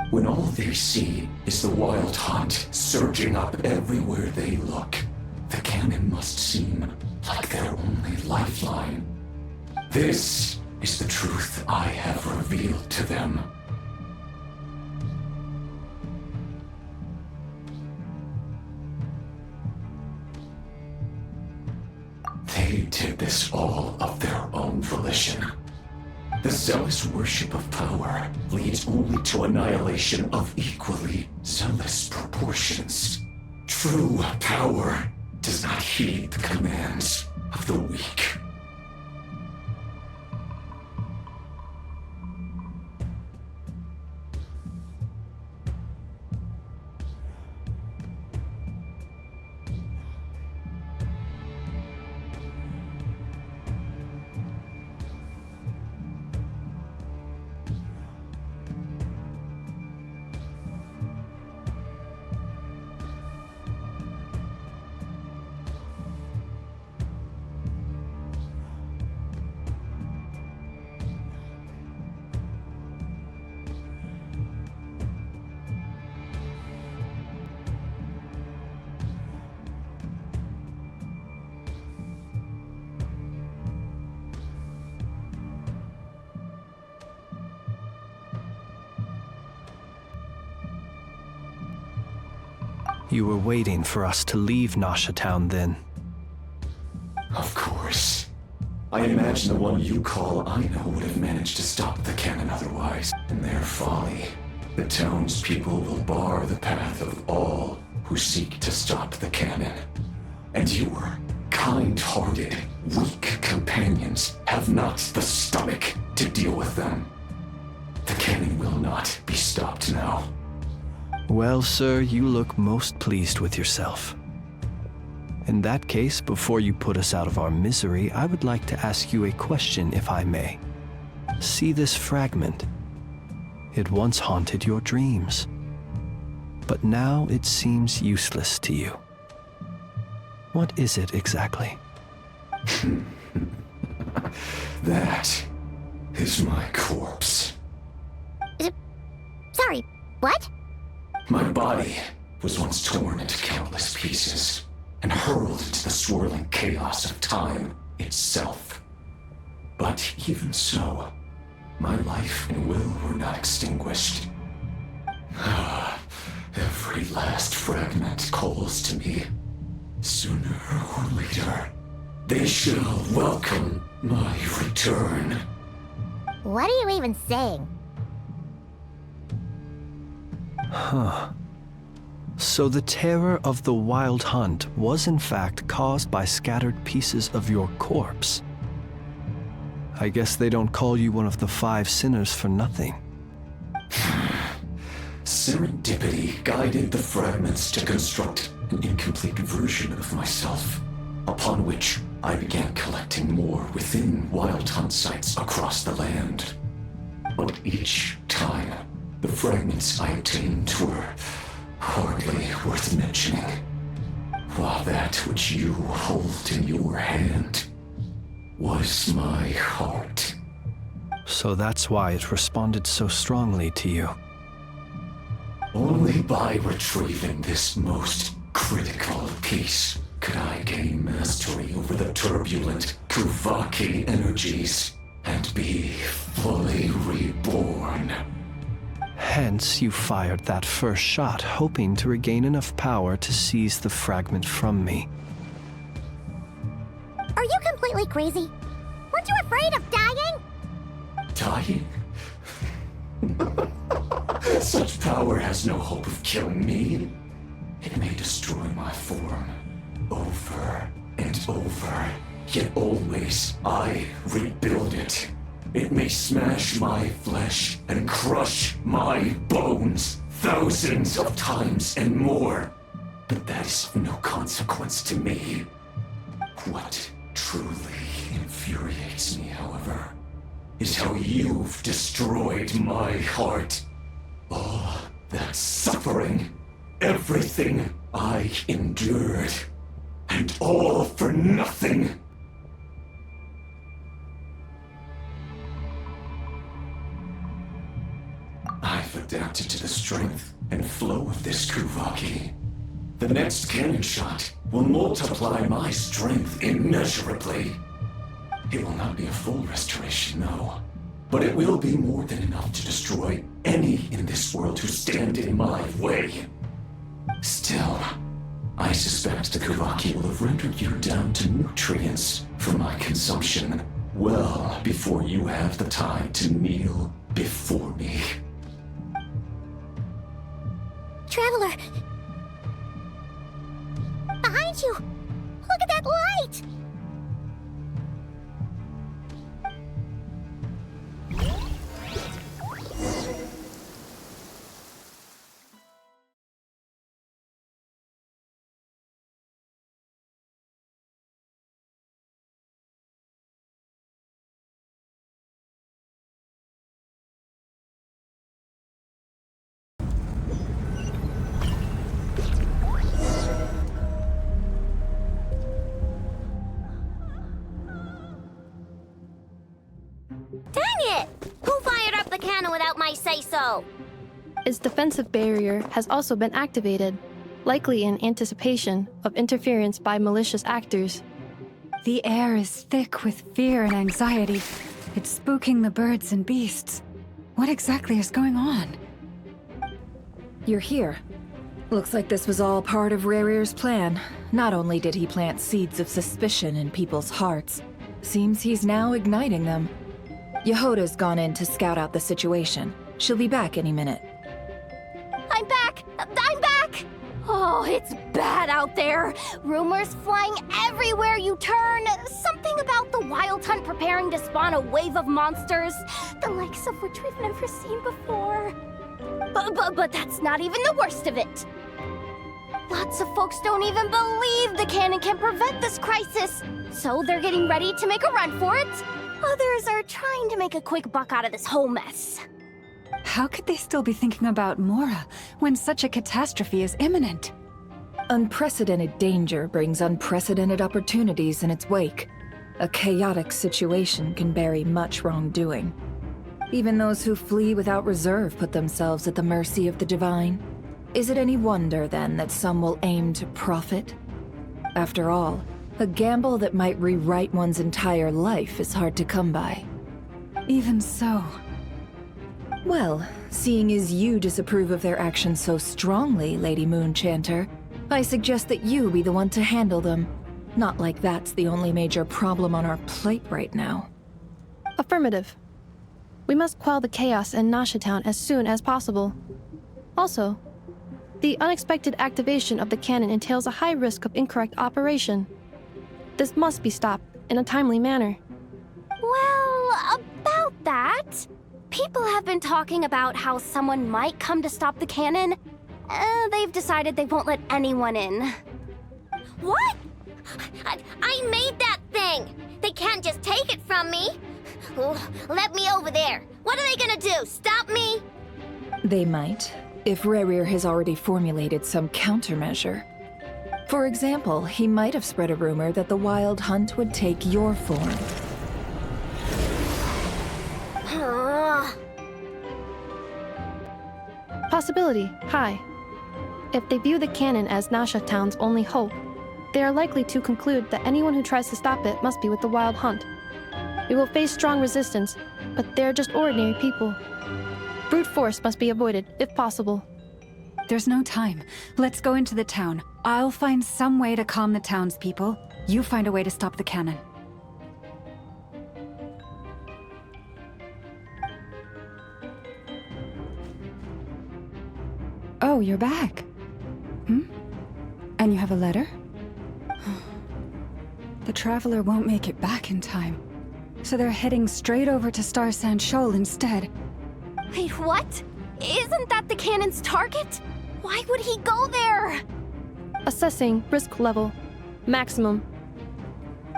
Speaker 17: When all they see is the wild hunt surging up everywhere they look, the cannon must seem like their only lifeline. This is the truth I have revealed to them. They did this all of their own volition. The zealous worship of power leads only to annihilation of equally zealous proportions. True power does not heed the commands of the weak.
Speaker 5: You were waiting for us to leave Nasha Town then?
Speaker 17: Of course. I imagine the one you call Aina would have managed to stop the cannon otherwise. In their folly, the townspeople will bar the path of all who seek to stop the cannon. And your kind-hearted, weak companions have not the stomach to deal with them. The cannon will not be stopped now.
Speaker 5: Well, sir, you look most pleased with yourself. In that case, before you put us out of our misery, I would like to ask you a question, if I may. See this fragment? It once haunted your dreams, but now it seems useless to you. What is it exactly?
Speaker 17: That is my corpse.
Speaker 2: Sorry, what?
Speaker 17: My body was once torn into countless pieces and hurled into the swirling chaos of time itself. But even so, my life and will were not extinguished. Every last fragment calls to me. Sooner or later, they shall welcome my return.
Speaker 2: What are you even saying?
Speaker 5: Huh. So the terror of the Wild Hunt was in fact caused by scattered pieces of your corpse. I guess they don't call you one of the 5 sinners for nothing.
Speaker 17: Serendipity guided the fragments to construct an incomplete version of myself, upon which I began collecting more within Wild Hunt sites across the land. But each time, the fragments I obtained were hardly worth mentioning, while that which you hold in your hand was my heart.
Speaker 5: So that's why it responded so strongly to you.
Speaker 17: Only by retrieving this most critical piece could I gain mastery over the turbulent Kuvaki energies and be fully reborn.
Speaker 5: Hence, you fired that first shot, hoping to regain enough power to seize the fragment from me.
Speaker 2: Are you completely crazy? Weren't you afraid of dying?
Speaker 17: Dying? Such power has no hope of killing me. It may destroy my form over and over, yet always I rebuild it. It may smash my flesh and crush my bones thousands of times and more, but that is of no consequence to me. What truly infuriates me, however, is how you've destroyed my heart. All that suffering, everything I endured, and all for nothing. attracted to the strength and flow of this Kuvaki. The next cannon shot will multiply my strength immeasurably. It will not be a full restoration, no. But it will be more than enough to destroy any in this world who stand in my way. Still, I suspect the Kuvaki will have rendered you down to nutrients for my consumption well before you have the time to kneel before me.
Speaker 2: Traveler! Behind you! Look at that light! Dang it! Who fired up the cannon without my say-so?
Speaker 15: Its defensive barrier has also been activated, likely in anticipation of interference by malicious actors.
Speaker 14: The air is thick with fear and anxiety. It's spooking the birds and beasts. What exactly is going on?
Speaker 1: You're here. Looks like this was all part of Rerir's plan. Not only did he plant seeds of suspicion in people's hearts, seems he's now igniting them. Yehoda's gone in to scout out the situation. She'll be back any minute.
Speaker 12: I'm back! I'm back! Oh, it's bad out there. Rumors flying everywhere you turn. Something about the Wild Hunt preparing to spawn a wave of monsters, the likes of which we've never seen before. But that's not even the worst of it. Lots of folks don't even believe the cannon can prevent this crisis, so they're getting ready to make a run for it. Others are trying to make a quick buck out of this whole mess.
Speaker 14: How could they still be thinking about Mora when such a catastrophe is imminent?
Speaker 1: Unprecedented danger brings unprecedented opportunities in its wake. A chaotic situation can bury much wrongdoing. Even those who flee without reserve put themselves at the mercy of the divine. Is it any wonder, then, that some will aim to profit? After all, a gamble that might rewrite one's entire life is hard to come by.
Speaker 14: Even so.
Speaker 1: Well, seeing as you disapprove of their actions so strongly, Lady Moonchanter, I suggest that you be the one to handle them. Not like that's the only major problem on our plate right now.
Speaker 15: Affirmative. We must quell the chaos in Nasha Town as soon as possible. Also, the unexpected activation of the cannon entails a high risk of incorrect operation. This must be stopped in a timely manner.
Speaker 12: Well, about that, people have been talking about how someone might come to stop the cannon. They've decided they won't let anyone in.
Speaker 2: What? I made that thing! They can't just take it from me! Let me over there! What are they gonna do, stop me?
Speaker 1: They might, if Rerir has already formulated some countermeasure. For example, he might have spread a rumor that the Wild Hunt would take your form.
Speaker 15: Possibility high. If they view the cannon as Nasha Town's only hope, they are likely to conclude that anyone who tries to stop it must be with the Wild Hunt. We will face strong resistance, but they're just ordinary people. Brute force must be avoided, if possible.
Speaker 14: There's no time. Let's go into the town. I'll find some way to calm the townspeople. You find a way to stop the cannon. Oh, you're back. And you have a letter? The Traveler won't make it back in time. So they're heading straight over to Star Sand Shoal instead.
Speaker 12: Wait, what? Isn't that the cannon's target? Why would he go there?
Speaker 15: Assessing risk level. Maximum.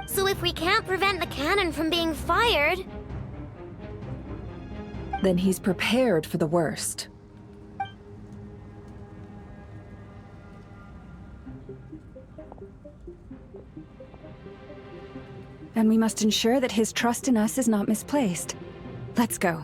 Speaker 2: So if we can't prevent the cannon from being fired...
Speaker 1: Then he's prepared for the worst.
Speaker 14: And we must ensure that his trust in us is not misplaced. Let's go.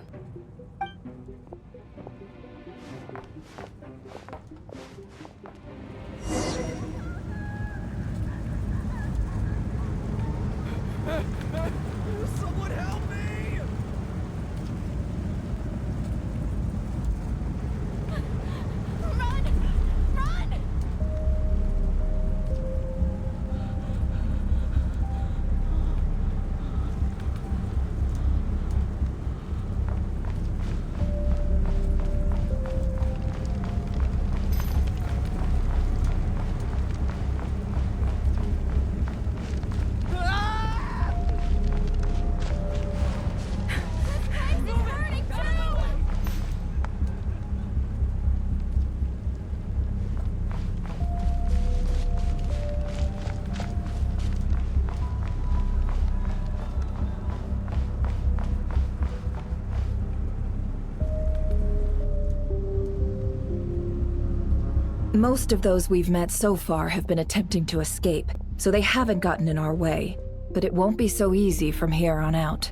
Speaker 1: Most of those we've met so far have been attempting to escape, so they haven't gotten in our way. But it won't be so easy from here on out.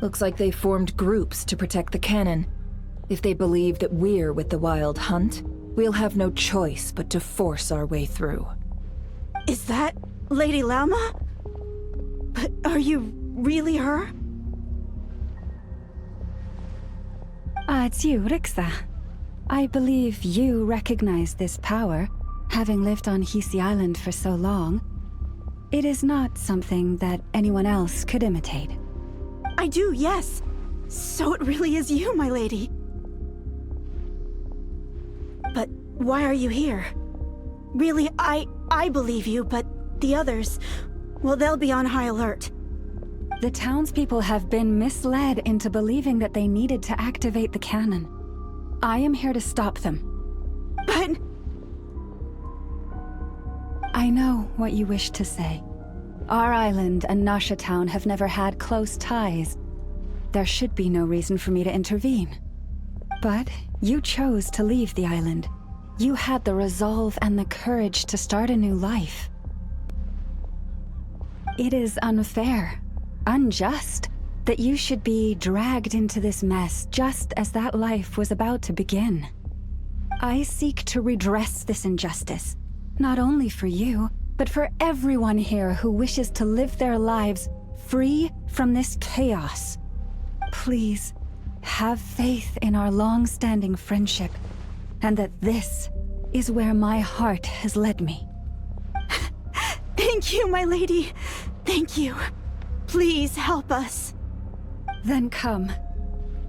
Speaker 1: Looks like they formed groups to protect the cannon. If they believe that we're with the Wild Hunt, we'll have no choice but to force our way through.
Speaker 18: Is that Lady Lauma? But are you really her?
Speaker 14: It's you, Rixa. I believe you recognize this power, having lived on Hisi Island for so long. It is not something that anyone else could imitate.
Speaker 18: I do, yes. So it really is you, my lady. But why are you here? Really, I believe you, but the others, well, they'll be on high alert.
Speaker 14: The townspeople have been misled into believing that they needed to activate the cannon. I am here to stop them.
Speaker 18: But...
Speaker 14: I know what you wish to say. Our island and Nasha Town have never had close ties. There should be no reason for me to intervene. But you chose to leave the island. You had the resolve and the courage to start a new life. It is unfair, unjust, that you should be dragged into this mess just as that life was about to begin. I seek to redress this injustice, not only for you, but for everyone here who wishes to live their lives free from this chaos. Please, have faith in our long-standing friendship, and that this is where my heart has led me.
Speaker 18: Thank you, my lady. Thank you. Please help us.
Speaker 14: Then come.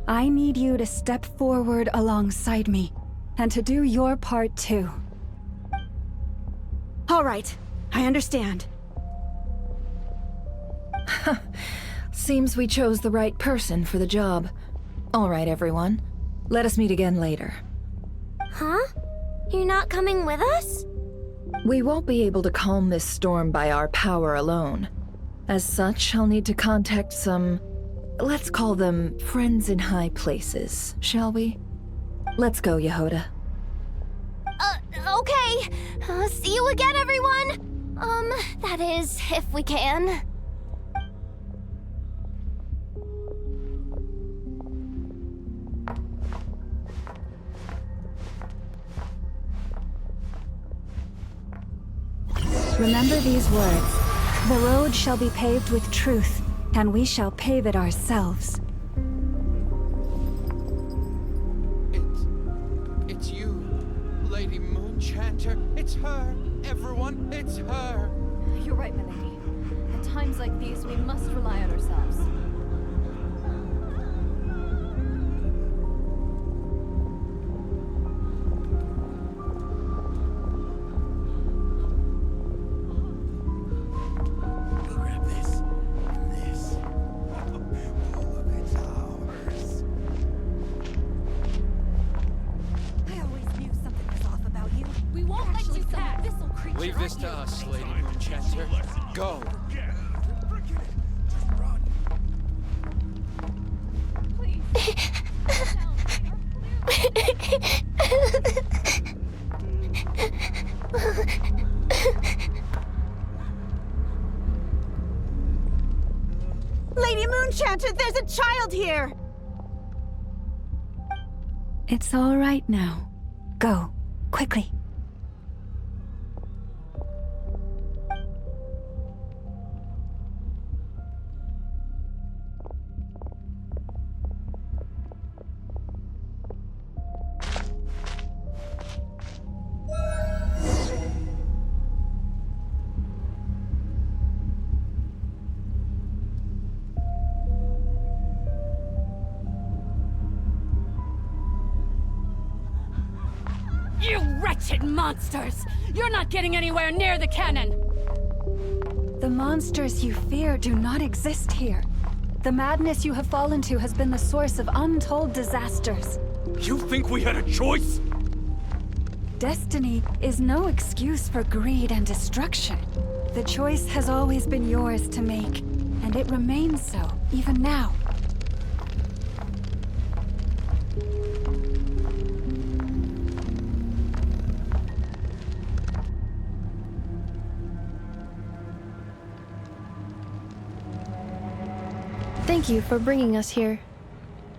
Speaker 14: I need you to step forward alongside me, and to do your part too.
Speaker 18: All right, I understand.
Speaker 1: Seems we chose the right person for the job. All right, everyone. Let us meet again later.
Speaker 2: Huh? You're not coming with us?
Speaker 1: We won't be able to calm this storm by our power alone. As such, I'll need to contact some... let's call them friends in high places, shall we? Let's go, Yehoda.
Speaker 12: Okay. See you again, everyone! That is, if we can.
Speaker 14: Remember these words. The road shall be paved with truth, and we shall pave it ourselves.
Speaker 7: It's you, Lady Moonchanter. It's her. Everyone, it's her.
Speaker 19: You're right, my lady. At times like these, we must rely on ourselves.
Speaker 7: Leave this to us, Lady Moonchanter. Go.
Speaker 18: Lady Moonchanter, there's a child here!
Speaker 14: It's all right now. Go, quickly.
Speaker 16: You wretched monsters! You're not getting anywhere near the cannon!
Speaker 14: The monsters you fear do not exist here. The madness you have fallen to has been the source of untold disasters.
Speaker 7: You think we had a choice?
Speaker 14: Destiny is no excuse for greed and destruction. The choice has always been yours to make, and it remains so, even now.
Speaker 15: Thank you for bringing us here.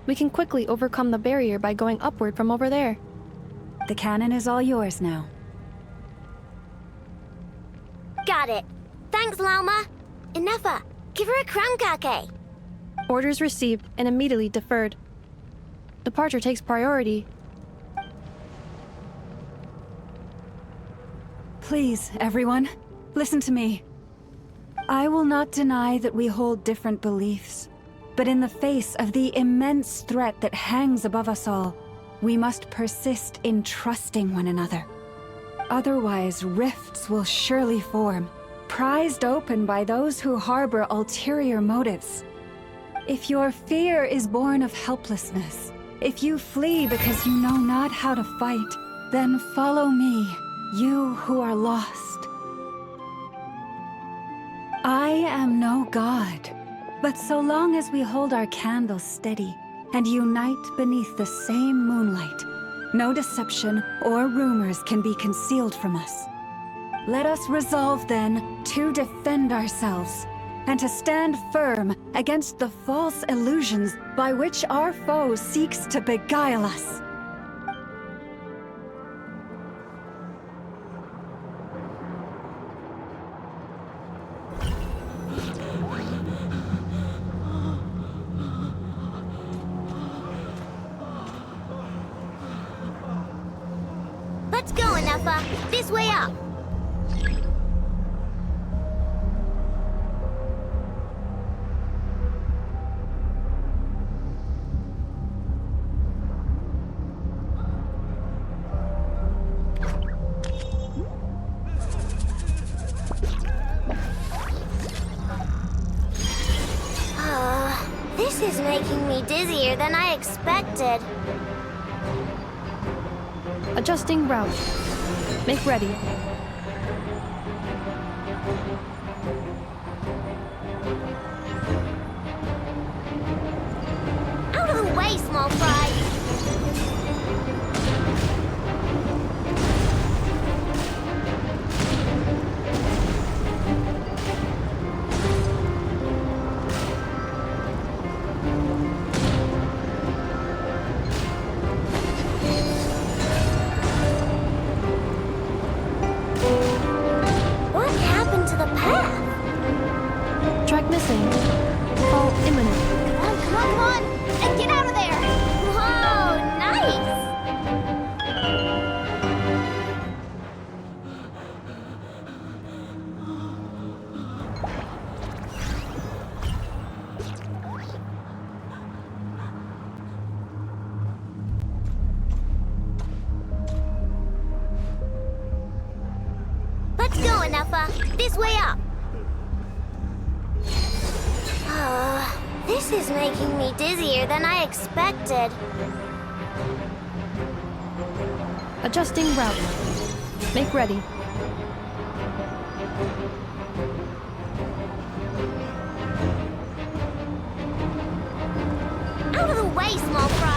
Speaker 15: We can quickly overcome the barrier by going upward from over there.
Speaker 14: The cannon is all yours now.
Speaker 2: Got it. Thanks, Llama. Enougha, give her a crown kake.
Speaker 15: Orders received and immediately deferred. Departure takes priority.
Speaker 14: Please, everyone, listen to me. I will not deny that we hold different beliefs, but in the face of the immense threat that hangs above us all, we must persist in trusting one another. Otherwise, rifts will surely form, prized open by those who harbor ulterior motives. If your fear is born of helplessness, if you flee because you know not how to fight, then follow me, you who are lost. I am no god, but so long as we hold our candles steady and unite beneath the same moonlight, no deception or rumors can be concealed from us. Let us resolve then to defend ourselves and to stand firm against the false illusions by which our foe seeks to beguile us.
Speaker 2: Let's go, Enougha. This way up. This is making me dizzier than I expected.
Speaker 15: Adjusting route. Make ready.
Speaker 2: Out of the way, small fry! This way up. This is making me dizzier than I expected.
Speaker 15: Adjusting route. Make ready.
Speaker 2: Out of the way, small fry!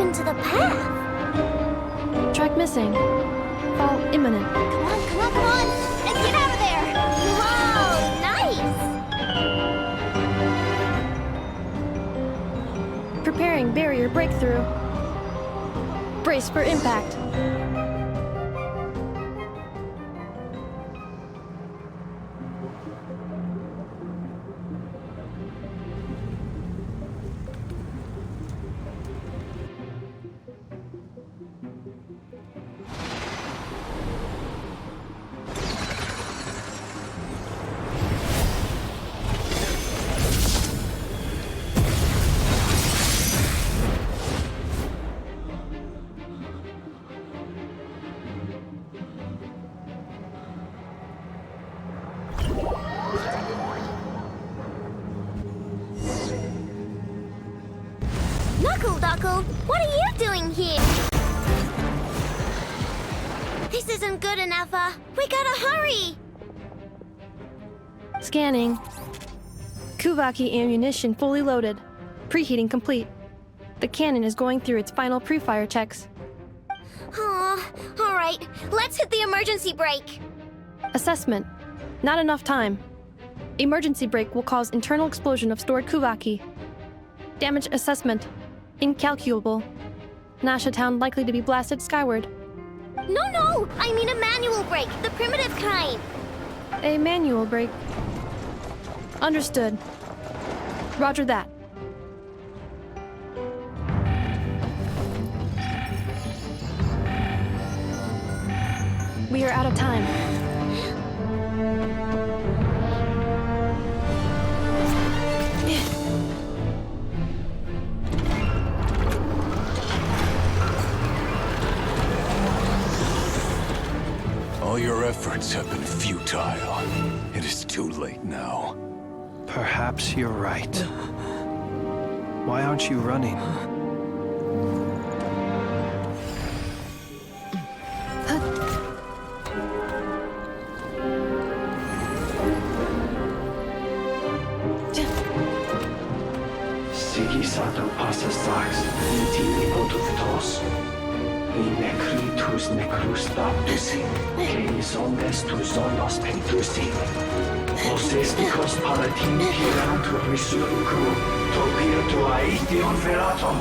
Speaker 2: To the path.
Speaker 15: Track missing. Fall imminent.
Speaker 2: Come on, come on, come on! And get out of there! Whoa, nice!
Speaker 15: Preparing barrier breakthrough. Brace for impact.
Speaker 2: What are you doing here? This isn't good enough, we gotta hurry!
Speaker 15: Scanning. Kuvaki ammunition fully loaded. Preheating complete. The cannon is going through its final pre-fire checks.
Speaker 2: Oh, alright. Let's hit the emergency brake.
Speaker 15: Assessment. Not enough time. Emergency brake will cause internal explosion of stored Kuvaki. Damage assessment. Incalculable. Nasha Town likely to be blasted skyward.
Speaker 2: No! I mean a manual brake, the primitive kind.
Speaker 15: A manual brake. Understood. Roger that. We are out of time.
Speaker 17: All your efforts have been futile. It is too late now.
Speaker 5: Perhaps you're right. Why aren't you running?
Speaker 17: Sigisato passas sax, intimi potutos. Necritus necrus baptusi, canis omnes tu zonos pentusi. Osesticos palatin pirantur resurcu, topir tua ition veratum.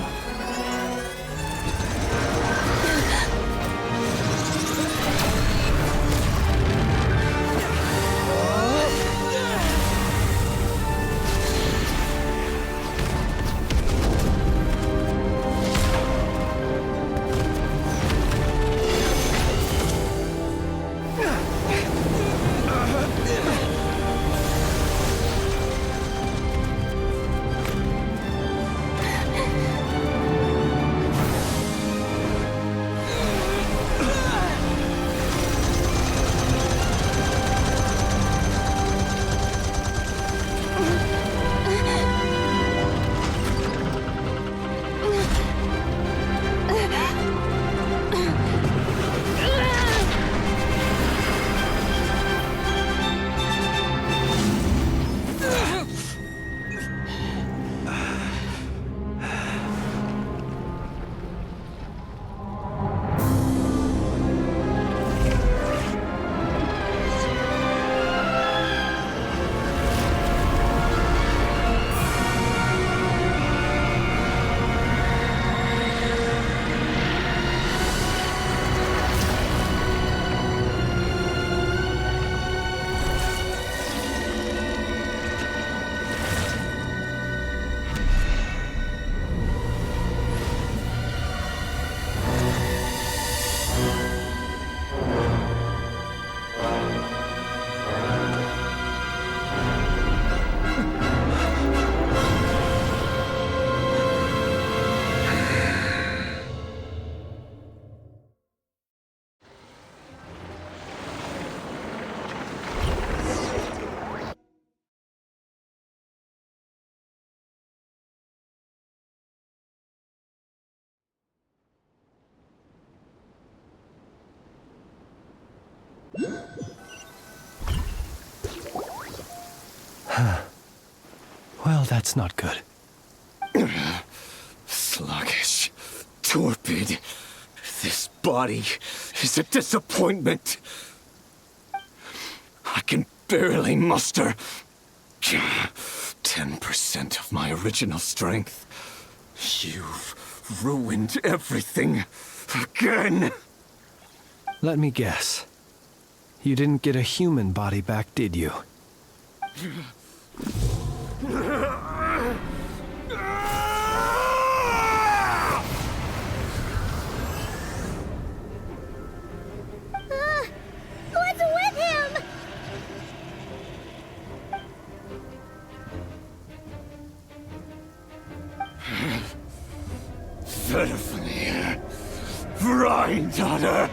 Speaker 5: Well, that's not good.
Speaker 17: Sluggish. Torpid. This body is a disappointment. I can barely muster 10% of my original strength. You've ruined everything again.
Speaker 5: Let me guess. You didn't get a human body back, did you?
Speaker 2: What's with him?
Speaker 17: Fatui, Rhine-daughter.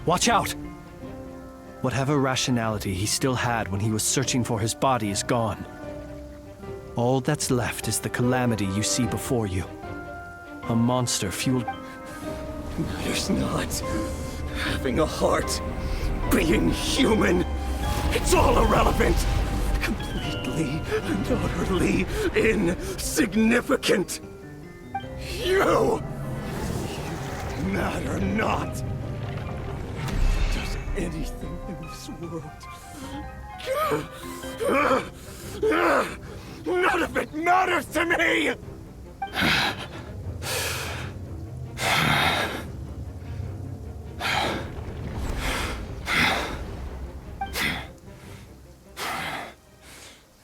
Speaker 5: Watch out! Whatever rationality he still had when he was searching for his body is gone. All that's left is the calamity you see before you. A monster fueled...
Speaker 11: Matters not. Having a heart. Being human. It's all irrelevant. Completely and utterly insignificant. You matter not. Does anything in this world. None of it matters to me!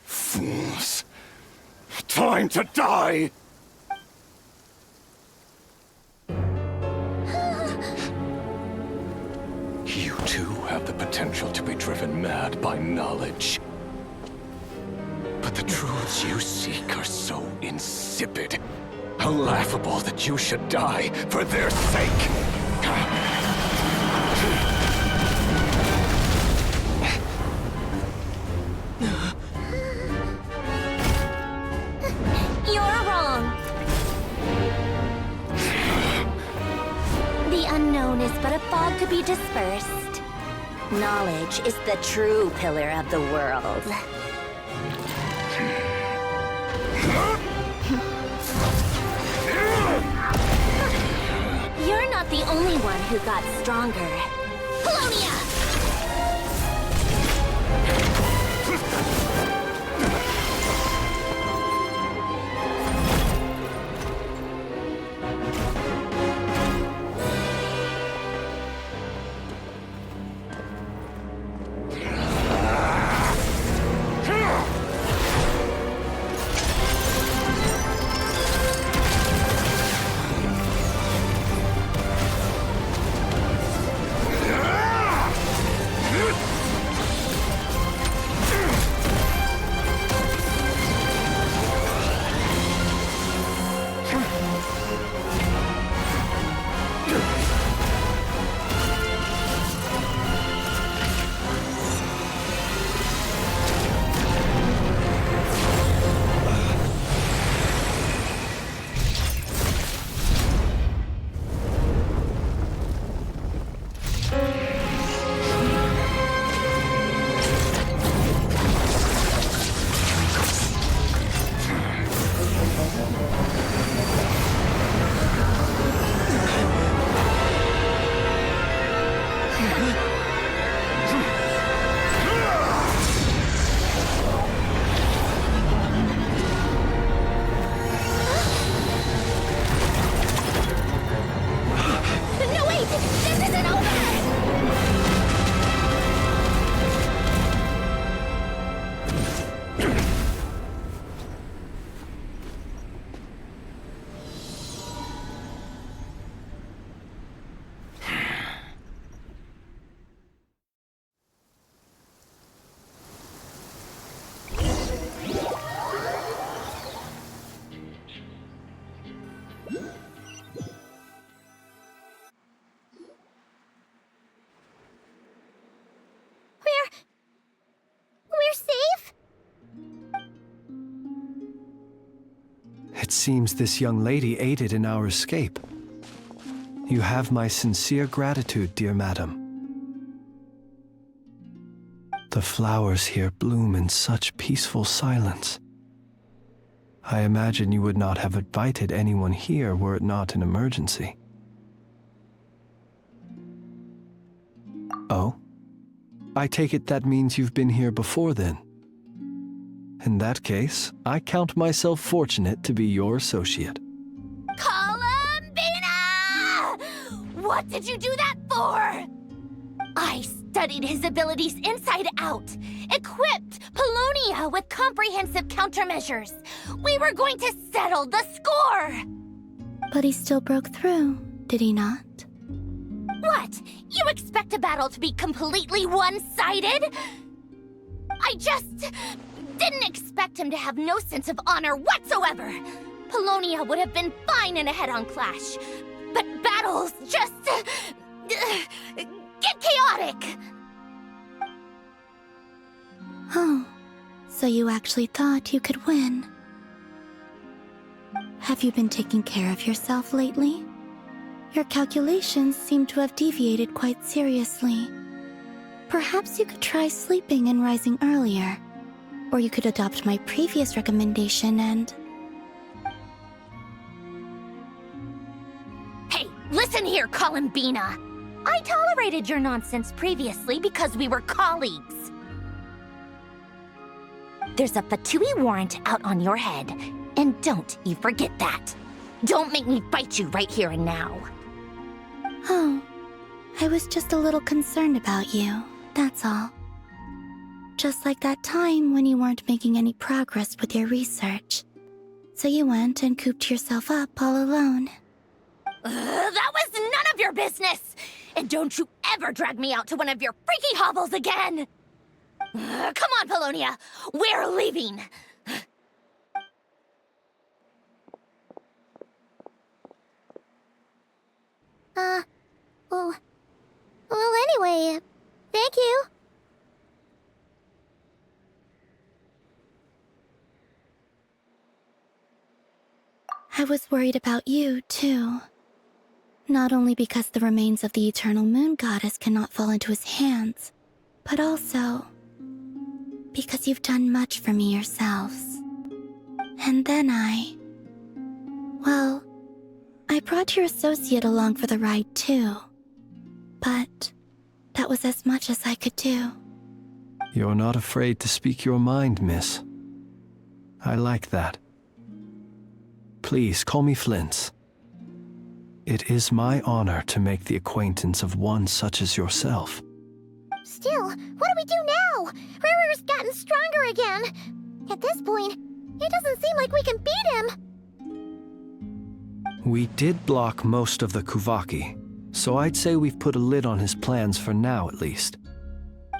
Speaker 11: Fools. Time to die! You too have the potential to be driven mad by knowledge. But the truths you seek are so insipid, how laughable that you should die for their sake.
Speaker 12: You're wrong. The unknown is but a fog to be dispersed. Knowledge is the true pillar of the world. You're not the only one who got stronger. Polonia!
Speaker 5: It seems this young lady aided in our escape. You have my sincere gratitude, dear madam. The flowers here bloom in such peaceful silence. I imagine you would not have invited anyone here were it not an emergency. Oh? I take it that means you've been here before then. In that case, I count myself fortunate to be your associate.
Speaker 12: Columbina! What did you do that for? I studied his abilities inside out, equipped Polonia with comprehensive countermeasures. We were going to settle the score!
Speaker 15: But he still broke through, did he not?
Speaker 12: What? You expect a battle to be completely one-sided? I just didn't expect him to have no sense of honor whatsoever. Polonia would have been fine in a head-on clash, but battles just get chaotic.
Speaker 15: Oh, so you actually thought you could win?
Speaker 2: Have you been taking care of yourself lately? Your calculations seem to have deviated quite seriously. Perhaps you could try sleeping and rising earlier. Or you could adopt my previous recommendation and...
Speaker 12: Hey, listen here, Columbina! I tolerated your nonsense previously because we were colleagues. There's a Fatui warrant out on your head, and don't you forget that. Don't make me fight you right here and now.
Speaker 2: Oh, I was just a little concerned about you, that's all. Just like that time when you weren't making any progress with your research. So you went and cooped yourself up all alone.
Speaker 12: That was none of your business! And don't you ever drag me out to one of your freaky hovels again! Come on, Polonia! We're leaving!
Speaker 2: Well, anyway, thank you. I was worried about you, too. Not only because the remains of the Eternal Moon Goddess cannot fall into his hands, but also because you've done much for me yourselves. And then I brought your associate along for the ride, too. But that was as much as I could do.
Speaker 5: You're not afraid to speak your mind, miss. I like that. Please call me Flint's. It is my honor to make the acquaintance of one such as yourself.
Speaker 2: Still, what do we do now? Rarer's gotten stronger again. At this point, it doesn't seem like we can beat him.
Speaker 5: We did block most of the Kuvaki, so I'd say we've put a lid on his plans for now at least.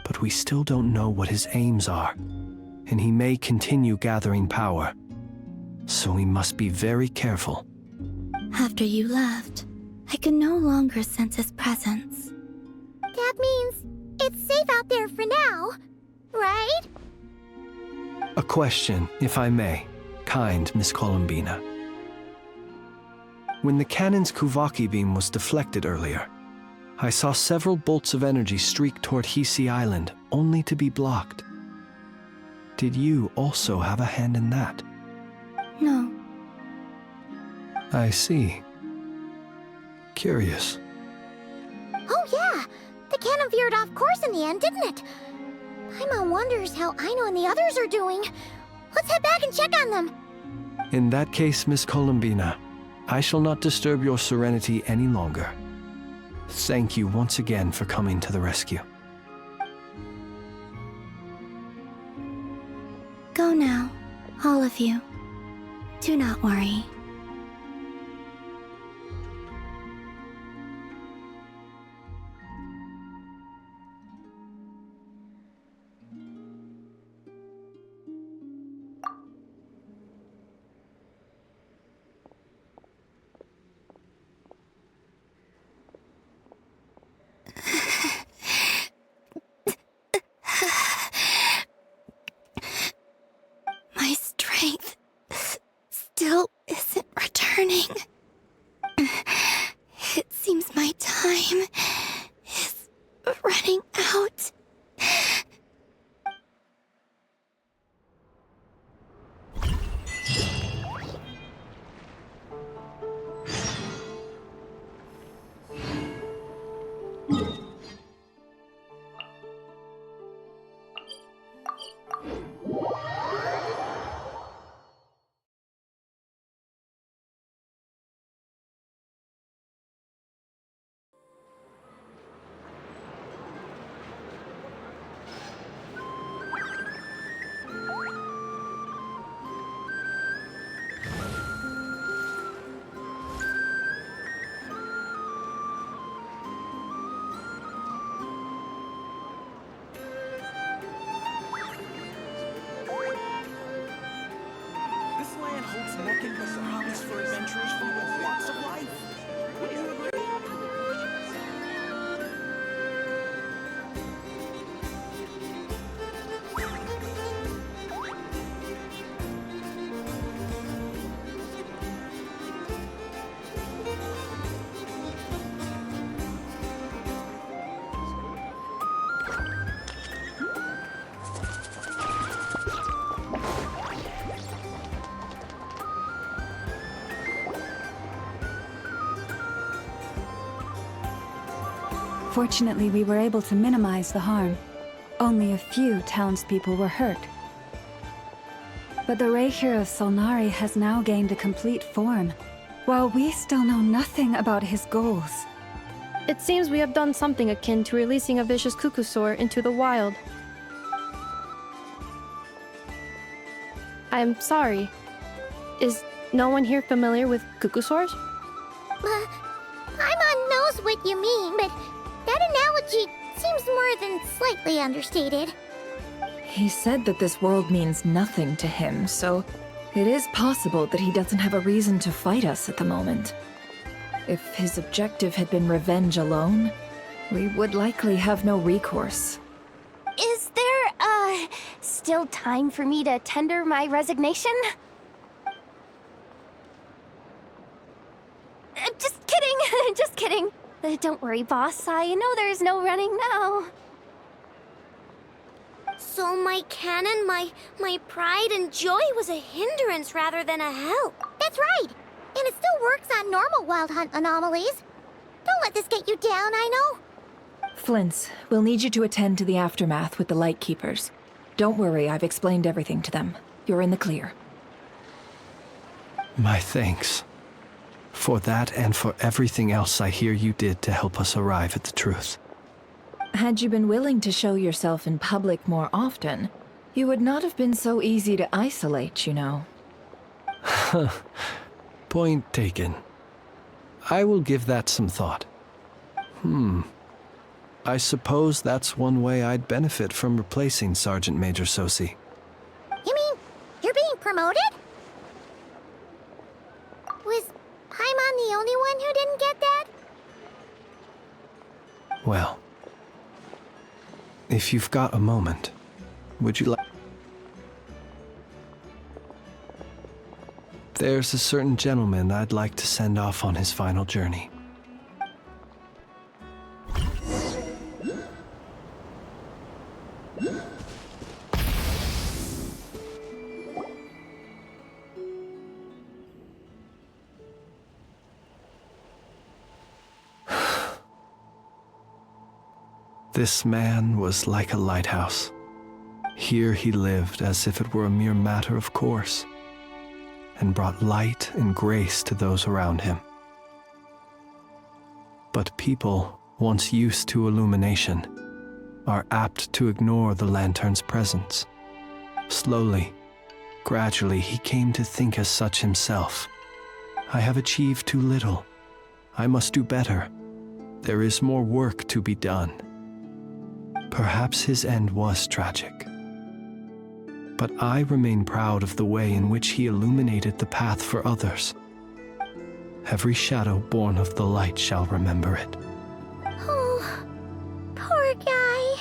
Speaker 5: But we still don't know what his aims are, and he may continue gathering power. So we must be very careful.
Speaker 2: After you left, I could no longer sense his presence. That means it's safe out there for now, right?
Speaker 5: A question, if I may, kind Miss Columbina. When the cannon's Kuvaki beam was deflected earlier, I saw several bolts of energy streak toward Hisi Island, only to be blocked. Did you also have a hand in that?
Speaker 2: No.
Speaker 5: I see. Curious.
Speaker 2: Oh yeah! The cannon veered off course in the end, didn't it? Paimon wonders how Aino and the others are doing. Let's head back and check on them.
Speaker 5: In that case, Miss Columbina, I shall not disturb your serenity any longer. Thank you once again for coming to the rescue.
Speaker 2: Go now, all of you. Do not worry. My strength still isn't returning. It seems my time is running out.
Speaker 14: Fortunately, we were able to minimize the harm. Only a few townspeople were hurt. But the Raihir of Solnari has now gained a complete form, while we still know nothing about his goals.
Speaker 15: It seems we have done something akin to releasing a vicious Kukusaur into the wild. I'm sorry. Is no one here familiar with Kukusaurs?
Speaker 2: Paimon knows what you mean, but that analogy seems more than slightly understated.
Speaker 1: He said that this world means nothing to him, so it is possible that he doesn't have a reason to fight us at the moment. If his objective had been revenge alone, we would likely have no recourse.
Speaker 12: Is there, still time for me to tender my resignation? Just kidding, just kidding. Don't worry, boss. I know there's no running now.
Speaker 2: So my cannon, my pride and joy was a hindrance rather than a help. That's right. And it still works on normal wild hunt anomalies. Don't let this get you down, I know.
Speaker 1: Flints, we'll need you to attend to the aftermath with the Lightkeepers. Don't worry, I've explained everything to them. You're in the clear.
Speaker 5: My thanks. For that and for everything else I hear you did to help us arrive at the truth.
Speaker 1: Had you been willing to show yourself in public more often, you would not have been so easy to isolate, you know.
Speaker 5: Point taken. I will give that some thought. I suppose that's one way I'd benefit from replacing Sergeant Major Sosi.
Speaker 2: You mean you're being promoted? Was Paimon the only one who didn't get that?
Speaker 5: Well, if you've got a moment, would you like... There's a certain gentleman I'd like to send off on his final journey. This man was like a lighthouse. Here he lived as if it were a mere matter of course, and brought light and grace to those around him. But people, once used to illumination, are apt to ignore the lantern's presence. Slowly, gradually, he came to think as such himself. I have achieved too little. I must do better. There is more work to be done. Perhaps his end was tragic. But I remain proud of the way in which he illuminated the path for others. Every shadow born of the light shall remember it.
Speaker 2: Oh, poor guy.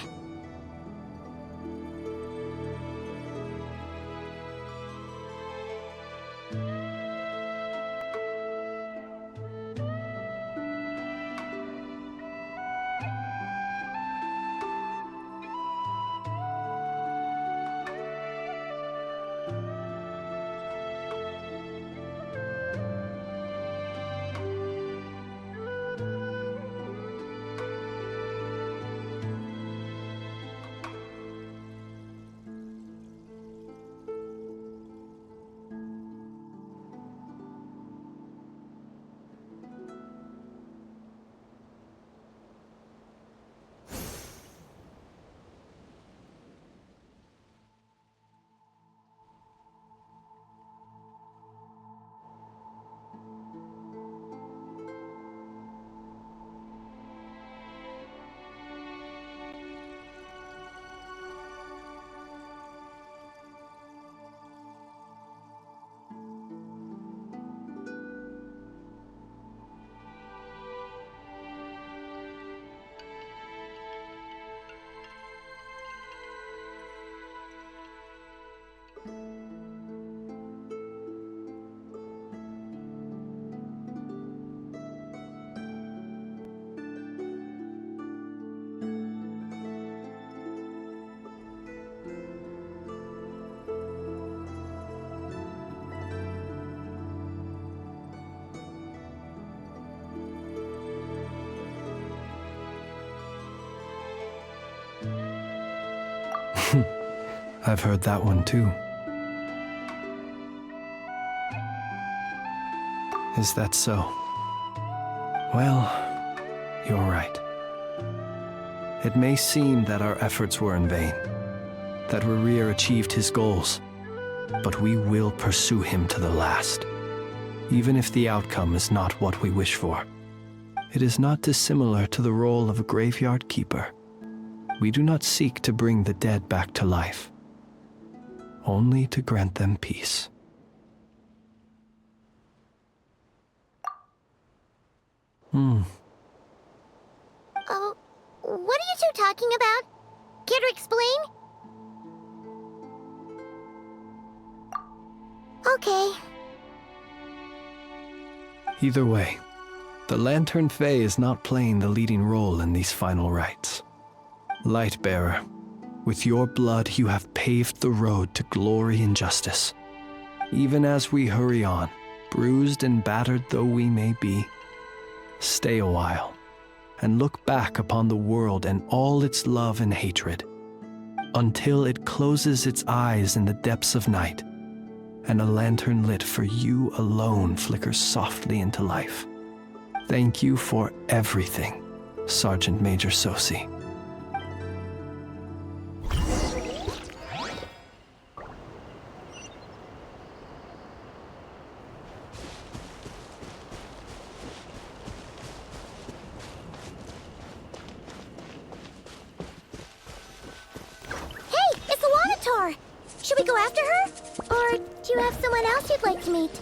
Speaker 5: I've heard that one too. Is that so? Well, you're right. It may seem that our efforts were in vain, that Rerir achieved his goals, but we will pursue him to the last, even if the outcome is not what we wish for. It is not dissimilar to the role of a graveyard keeper. We do not seek to bring the dead back to life, only to grant them peace.
Speaker 2: Oh, what are you two talking about? Care to explain? Okay.
Speaker 5: Either way, the Lantern Fae is not playing the leading role in these final rites. Lightbearer, with your blood you have paved the road to glory and justice. Even as we hurry on, bruised and battered though we may be, stay a while and look back upon the world and all its love and hatred, until it closes its eyes in the depths of night, and a lantern lit for you alone flickers softly into life. Thank you for everything, Sergeant Major Sosi.
Speaker 2: Should we go after her? Or do you have someone else you'd like to meet?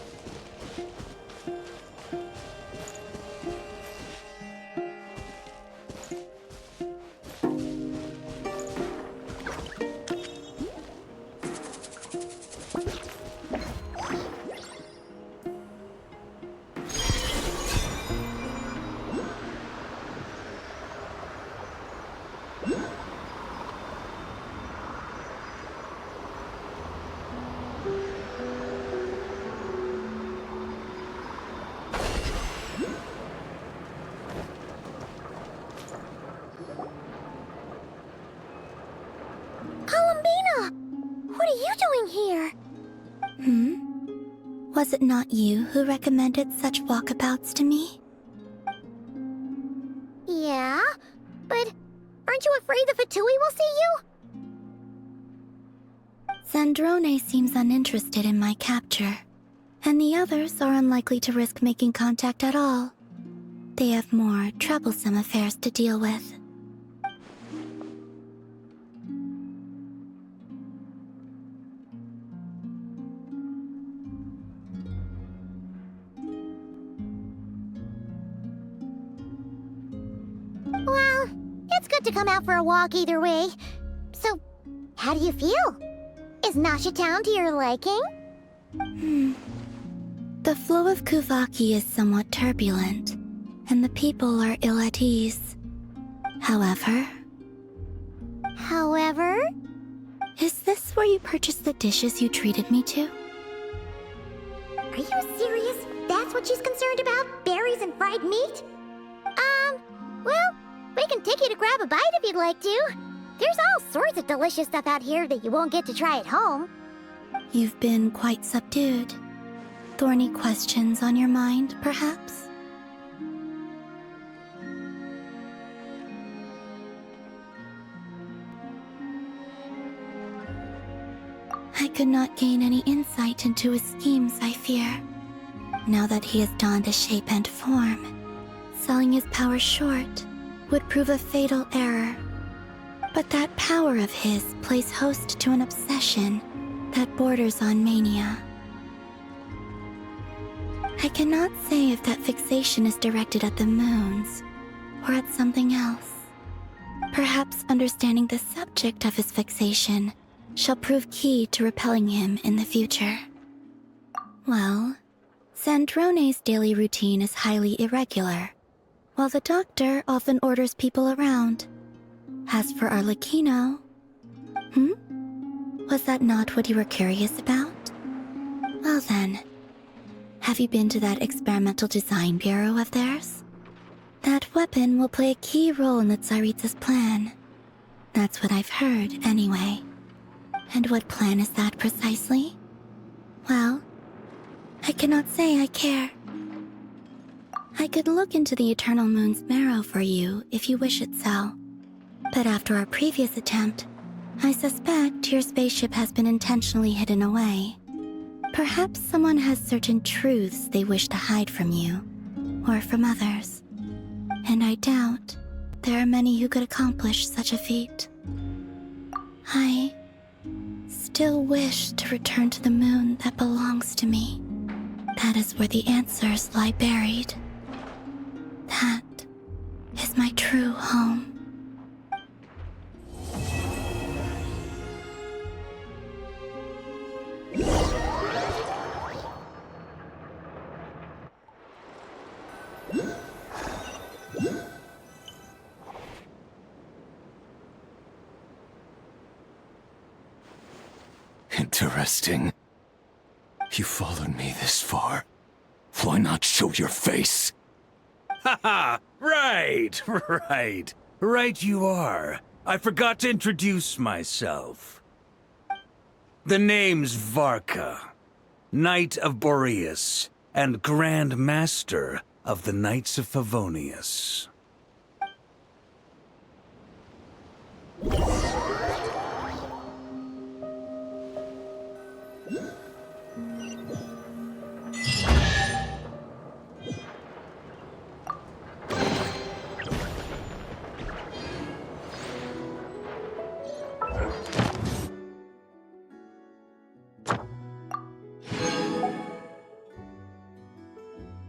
Speaker 2: What are you doing here?
Speaker 20: Was it not you who recommended such walkabouts to me?
Speaker 2: Yeah, but aren't you afraid the Fatui will see you?
Speaker 20: Zandrone seems uninterested in my capture, and the others are unlikely to risk making contact at all. They have more troublesome affairs to deal with.
Speaker 2: Well, it's good to come out for a walk either way. So, how do you feel? Is Nasha Town to your liking?
Speaker 20: The flow of Kuvaki is somewhat turbulent, and the people are ill at ease. However... Is this where you purchased the dishes you treated me to?
Speaker 2: Are you serious? That's what she's concerned about? Berries and fried meat? Well, we can take you to grab a bite if you'd like to. There's all sorts of delicious stuff out here that you won't get to try at home.
Speaker 20: You've been quite subdued. Thorny questions on your mind, perhaps? I could not gain any insight into his schemes, I fear. Now that he has donned a shape and form, selling his power short would prove a fatal error. But that power of his plays host to an obsession that borders on mania. I cannot say if that fixation is directed at the moons or at something else. Perhaps understanding the subject of his fixation shall prove key to repelling him in the future. Well, Zandrone's daily routine is highly irregular, while the doctor often orders people around. As for Arlecchino... Was that not what you were curious about? Well then, have you been to that experimental design bureau of theirs? That weapon will play a key role in the Tsaritsa's plan. That's what I've heard, anyway. And what plan is that precisely? Well, I cannot say I care. I could look into the Eternal Moon's marrow for you if you wish it so. But after our previous attempt, I suspect your spaceship has been intentionally hidden away. Perhaps someone has certain truths they wish to hide from you, or from others. And I doubt there are many who could accomplish such a feat. I still wish to return to the moon that belongs to me. That is where the answers lie buried. That is my true home.
Speaker 11: Interesting. You followed me this far. Why not show your face?
Speaker 21: Haha! Right, right. Right you are. I forgot to introduce myself. The name's Varka, Knight of Boreas, and Grand Master of the Knights of Favonius.